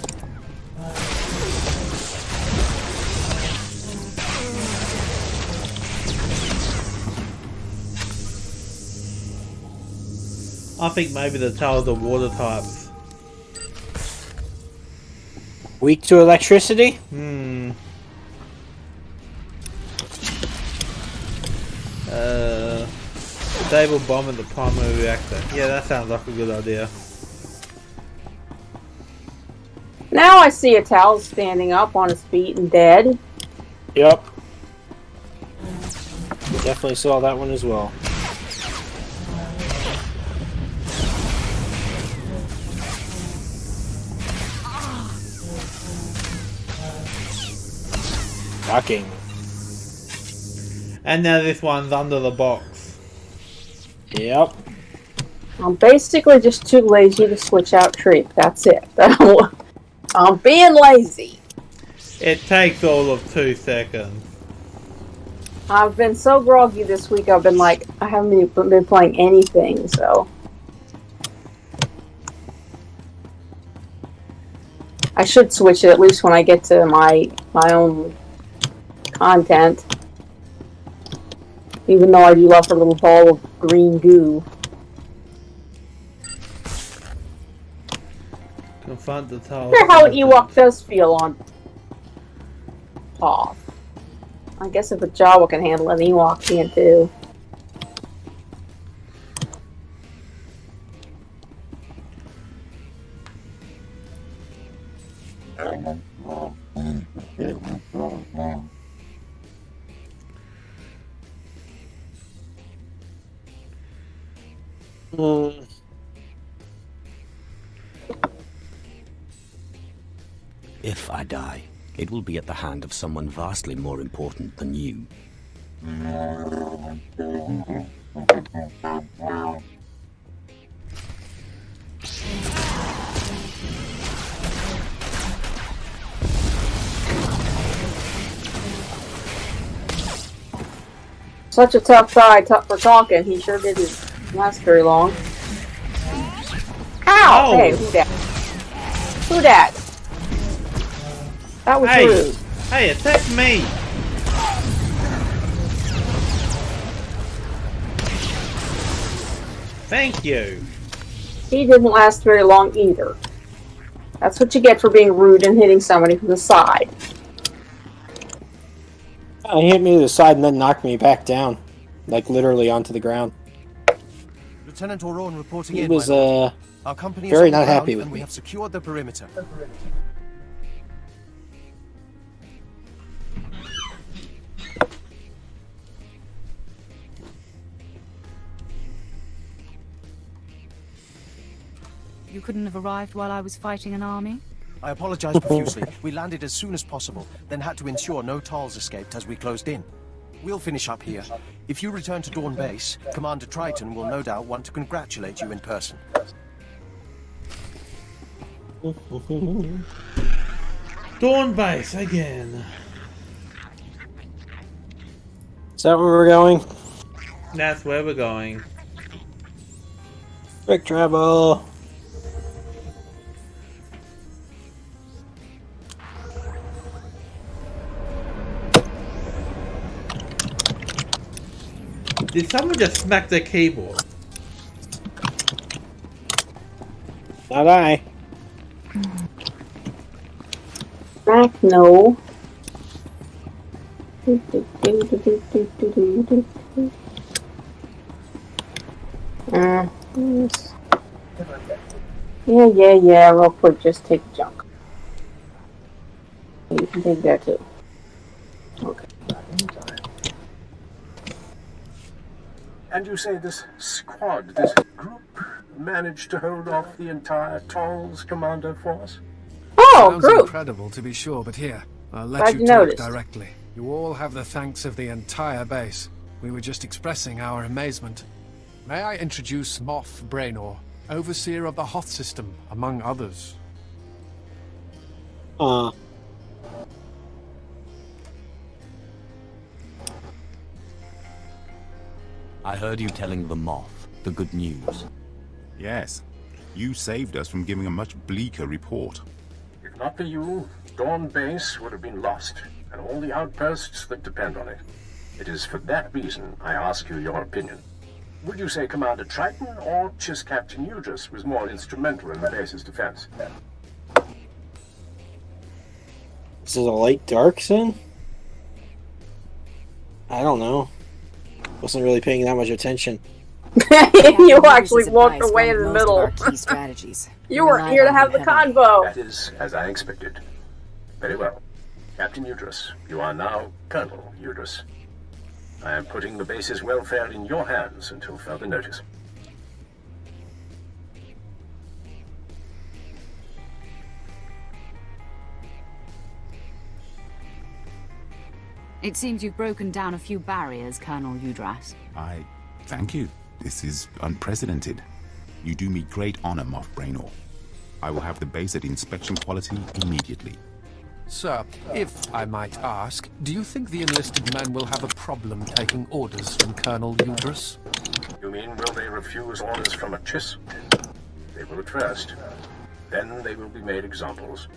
I think maybe the Talls are water types. Weak to electricity? Disable bomb at the primary reactor. Yeah, that sounds like a good idea. Now I see a Tal standing up on his feet and dead. Yep. Definitely saw that one as well. Shocking. And now this one's under the box. Yep. I'm basically just too lazy to switch out Treek. That's it. I'm being lazy. It takes all of 2 seconds. I've been so groggy this week, I've been like, I haven't been playing anything, so. I should switch it at least when I get to my own content. Even though I do love her little ball of green goo. Confront the Talls. I wonder how an Ewok does feel on Paw. I guess if a Jawa can handle an Ewok can too. If I die, it will be at the hand of someone vastly more important than you. Such a tough guy for talking. He sure didn't last very long. Ow! Oh. Hey, who dat? Who dat? That was rude. Hey, attack me! Thank you. He didn't last very long either. That's what you get for being rude and hitting somebody from the side. He hit me to the side and then knocked me back down. Like, literally onto the ground. Lieutenant Oron reporting He in. was, Our company very is on not ground happy with and we me. have secured the perimeter. You couldn't have arrived while I was fighting an army? I apologize profusely. We landed as soon as possible, then had to ensure no Tals escaped as we closed in. We'll finish up here. If you return to Dawn Base, Commander Triton will no doubt want to congratulate you in person. Dawn Base again. Is that where we're going? That's where we're going. Quick travel. Did someone just smack their keyboard? Not I. Back, no. Yeah, real quick, just take junk. You can take that too. Okay. And you say this squad, this group, managed to hold off the entire Tall's commander force? Oh, Sounds group! incredible to be sure, but here, I'll let Glad you you talk noticed. directly. You all have the thanks of the entire base. We were just expressing our amazement. May I introduce Moff Braynor, overseer of the Hoth system, among others. I heard you telling the Moth the good news. Yes. You saved us from giving a much bleaker report. If not for you, Dawn Base would have been lost, and all the outposts that depend on it. It is for that reason I ask you your opinion. Would you say Commander Triton or just Captain Udris was more instrumental in the base's defense? This is a light dark then? I don't know. Wasn't really paying that much attention. You actually walked away in the middle. Key strategies. You weren't here to have the convo. That is as I expected. Very well. Captain Udris, you are now Colonel Udris. I am putting the base's welfare in your hands until further notice. It seems you've broken down a few barriers, Colonel Udras. I thank you. This is unprecedented. You do me great honor, Moff Braynor. I will have the base at inspection quality immediately. Sir, if I might ask, do you think the enlisted men will have a problem taking orders from Colonel Udris? You mean will they refuse orders from a Chiss? They will at first. Then they will be made examples.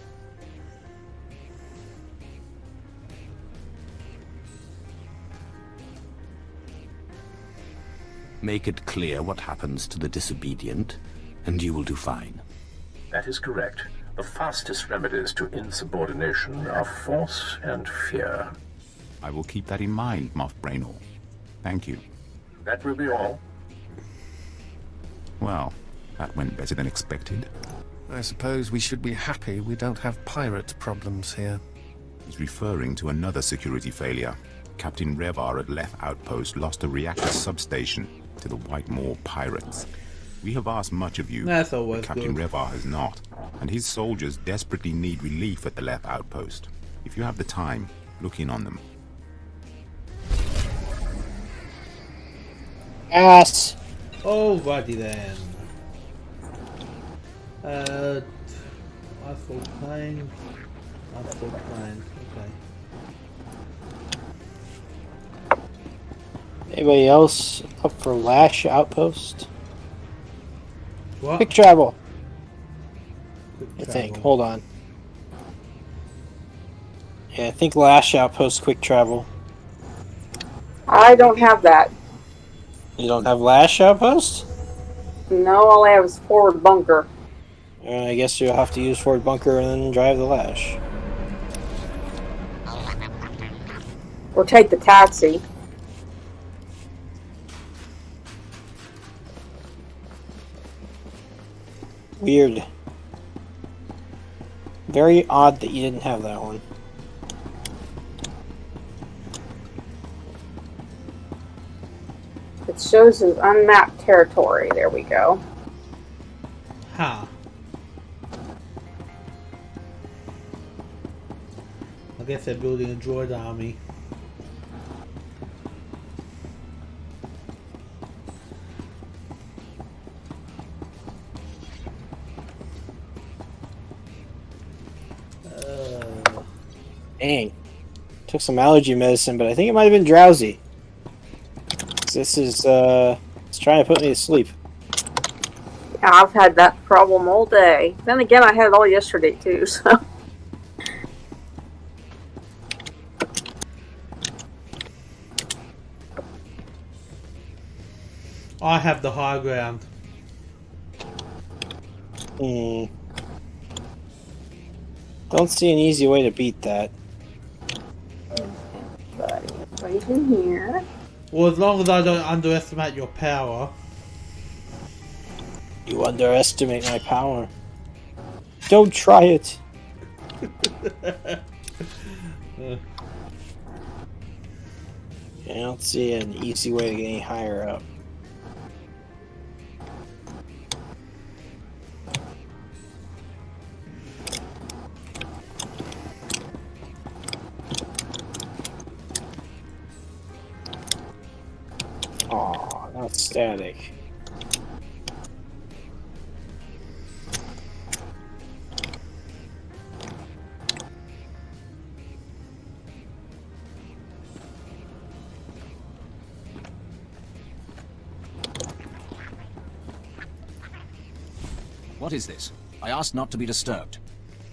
Make it clear what happens to the disobedient, and you will do fine. That is correct. The fastest remedies to insubordination are force and fear. I will keep that in mind, Moff Braynor. Thank you. That will be all. Well, that went better than expected. I suppose we should be happy we don't have pirate problems here. He's referring to another security failure. Captain Revar at Leth Outpost lost a reactor substation to the Whitemore pirates. We have asked much of you, That's always but Captain good. Revar has not, and his soldiers desperately need relief at the Lep outpost. If you have the time, look in on them. Yes. Alrighty then. I thought plane. Okay. Anybody else up for Lash Outpost? What? Quick travel. I Quick think. travel. Hold on. Yeah, I think Lash Outpost quick travel. I don't have that. You don't have Lash Outpost? No, all I have is forward bunker. I guess you'll have to use Forward Bunker and then drive the Lash. Or take the taxi. Weird. Very odd that you didn't have that one. It shows as unmapped territory. There we go. Huh. I guess they're building a droid army. Dang. Took some allergy medicine, but I think it might have been drowsy. This is, it's trying to put me to sleep. Yeah, I've had that problem all day. Then again, I had it all yesterday too, so. I have the high ground. Don't see an easy way to beat that. Right in here. Well, as long as I don't underestimate your power. You underestimate my power. Don't try it. I don't see an easy way to get any higher up. Aw, not static. What is this? I asked not to be disturbed.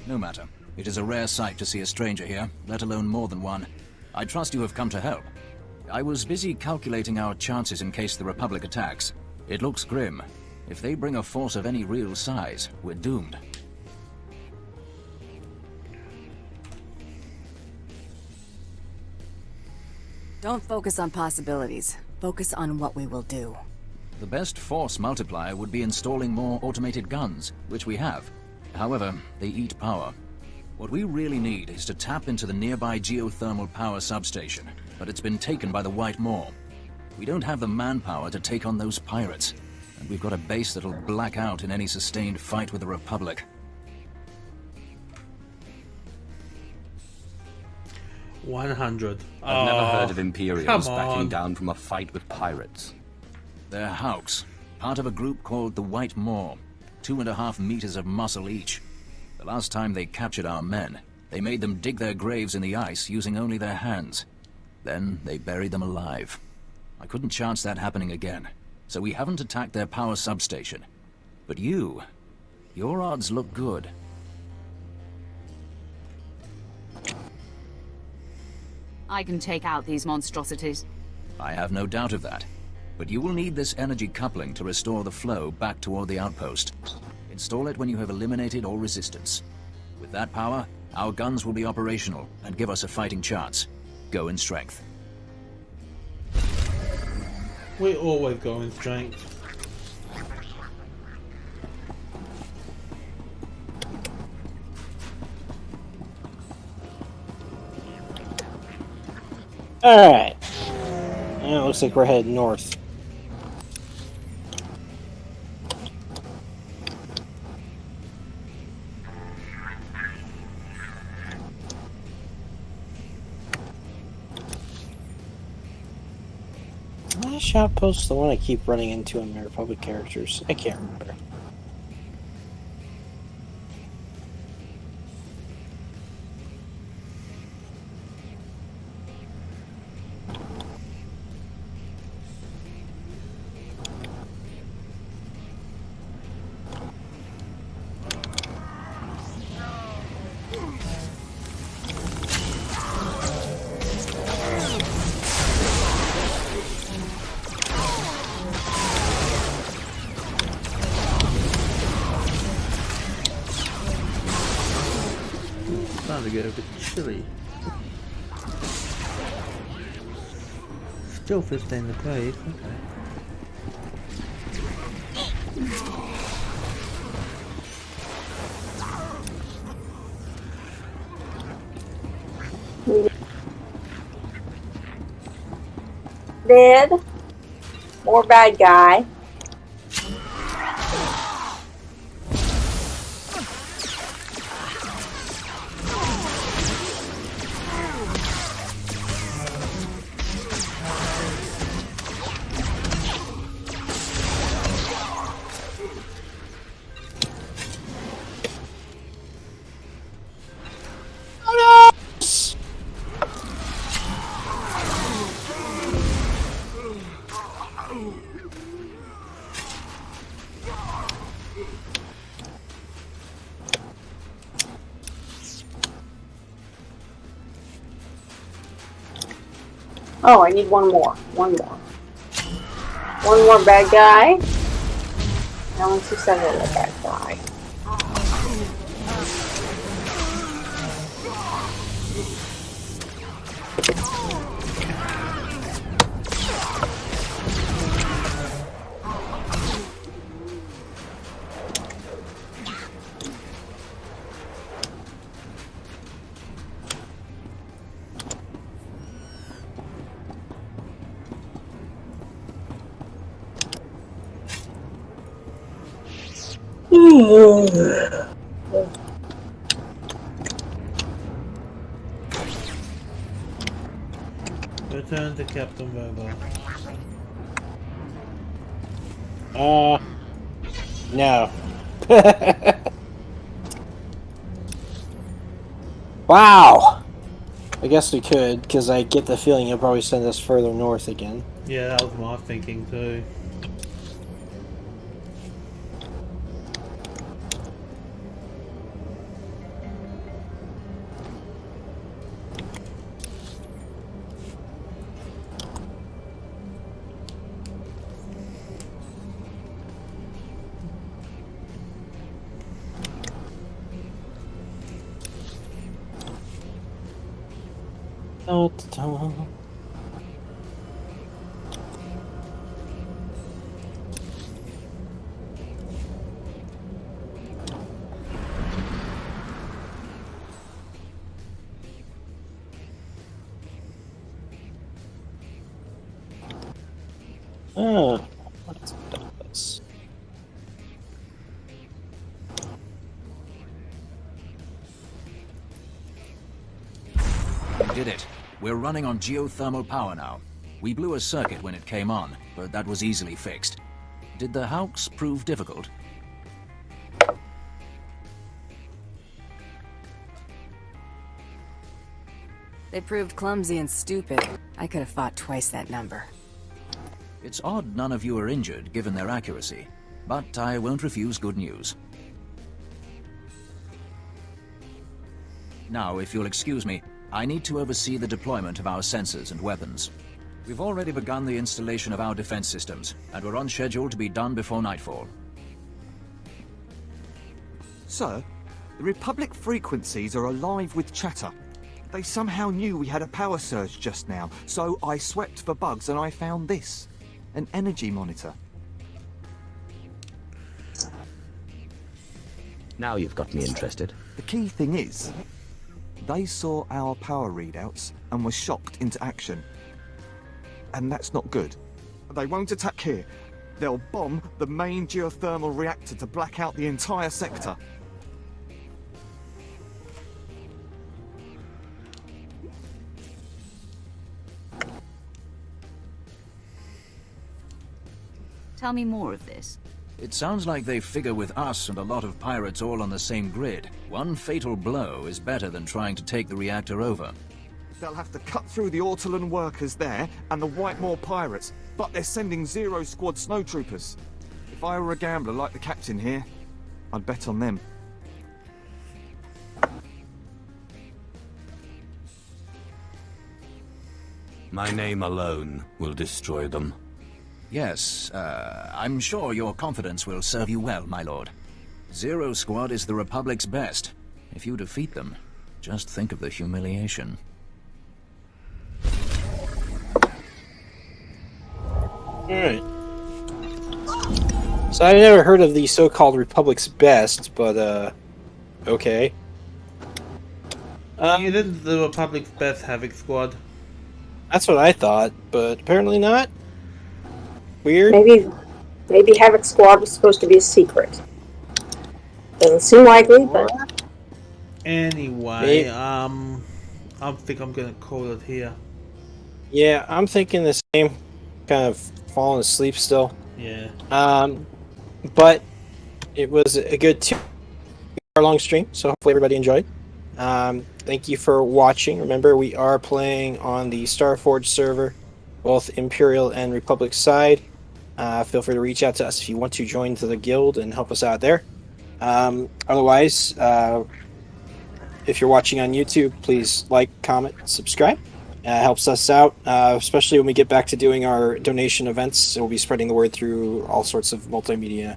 No matter. It is a rare sight to see a stranger here, let alone more than one. I trust you have come to help. I was busy calculating our chances in case the Republic attacks. It looks grim. If they bring a force of any real size, we're doomed. Don't focus on possibilities. Focus on what we will do. The best force multiplier would be installing more automated guns, which we have. However, they eat power. What we really need is to tap into the nearby geothermal power substation, but it's been taken by the White Moor. We don't have the manpower to take on those pirates, and we've got a base that'll black out in any sustained fight with the Republic. 100. I've never heard of come Imperials on. backing down from a fight with pirates. They're Hawks, part of a group called the White Moor. 2.5 meters of muscle each. The last time they captured our men, they made them dig their graves in the ice using only their hands. Then they buried them alive. I couldn't chance that happening again, so we haven't attacked their power substation. But your odds look good. I can take out these monstrosities. I have no doubt of that. But you will need this energy coupling to restore the flow back toward the outpost. Install it when you have eliminated all resistance. With that power, our guns will be operational and give us a fighting chance. Go in strength. We always go in strength. Alright. Now it looks like we're headed north. Which outpost the one I keep running into in my Republic characters? I can't remember. Starting to get a bit chilly. Still 15 degrees, okay. Dead. More bad guy. Oh, I need one more. One more. One more bad guy. Now let's see several bad guy. Return to Captain Robot. No. Wow! I guess we could, because I get the feeling he'll probably send us further north again. Yeah, that was my thinking too. Oh, what's this? We did it. We're running on geothermal power now. We blew a circuit when it came on, but that was easily fixed. Did the Hawks prove difficult? They proved clumsy and stupid. I could have fought twice that number. It's odd none of you are injured, given their accuracy. But I won't refuse good news. Now, if you'll excuse me, I need to oversee the deployment of our sensors and weapons. We've already begun the installation of our defense systems, and we're on schedule to be done before nightfall. Sir, the Republic frequencies are alive with chatter. They somehow knew we had a power surge just now, so I swept for bugs and I found this. An energy monitor. Now you've got me interested. The key thing is, they saw our power readouts and were shocked into action. And that's not good. They won't attack here. They'll bomb the main geothermal reactor to black out the entire sector. Tell me more of this. It sounds like they figure with us and a lot of pirates all on the same grid, one fatal blow is better than trying to take the reactor over. They'll have to cut through the Ortolan workers there and the Whitemore pirates, but they're sending Zero Squad snowtroopers. If I were a gambler like the captain here, I'd bet on them. My name alone will destroy them. Yes, I'm sure your confidence will serve you well, my lord. Zero Squad is the Republic's best. If you defeat them, just think of the humiliation. Alright. So I never heard of the so-called Republic's best, but, okay. Didn't the Republic's best Havoc Squad? That's what I thought, but apparently not. Weird. Maybe Havoc Squad was supposed to be a secret. Doesn't seem likely, but... Anyway, I think I'm gonna call it here. Yeah, I'm thinking the same. Kind of falling asleep still. Yeah. But it was a good 2-hour-long stream, so hopefully everybody enjoyed. Thank you for watching. Remember, we are playing on the Starforge server, both Imperial and Republic side. Feel free to reach out to us if you want to join the guild and help us out there. Otherwise, if you're watching on YouTube, please like, comment, subscribe. Helps us out, especially when we get back to doing our donation events. We'll be spreading the word through all sorts of multimedia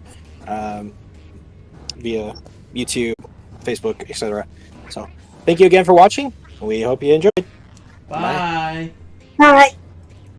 via YouTube, Facebook, etc. So, thank you again for watching. We hope you enjoyed. Bye. Bye.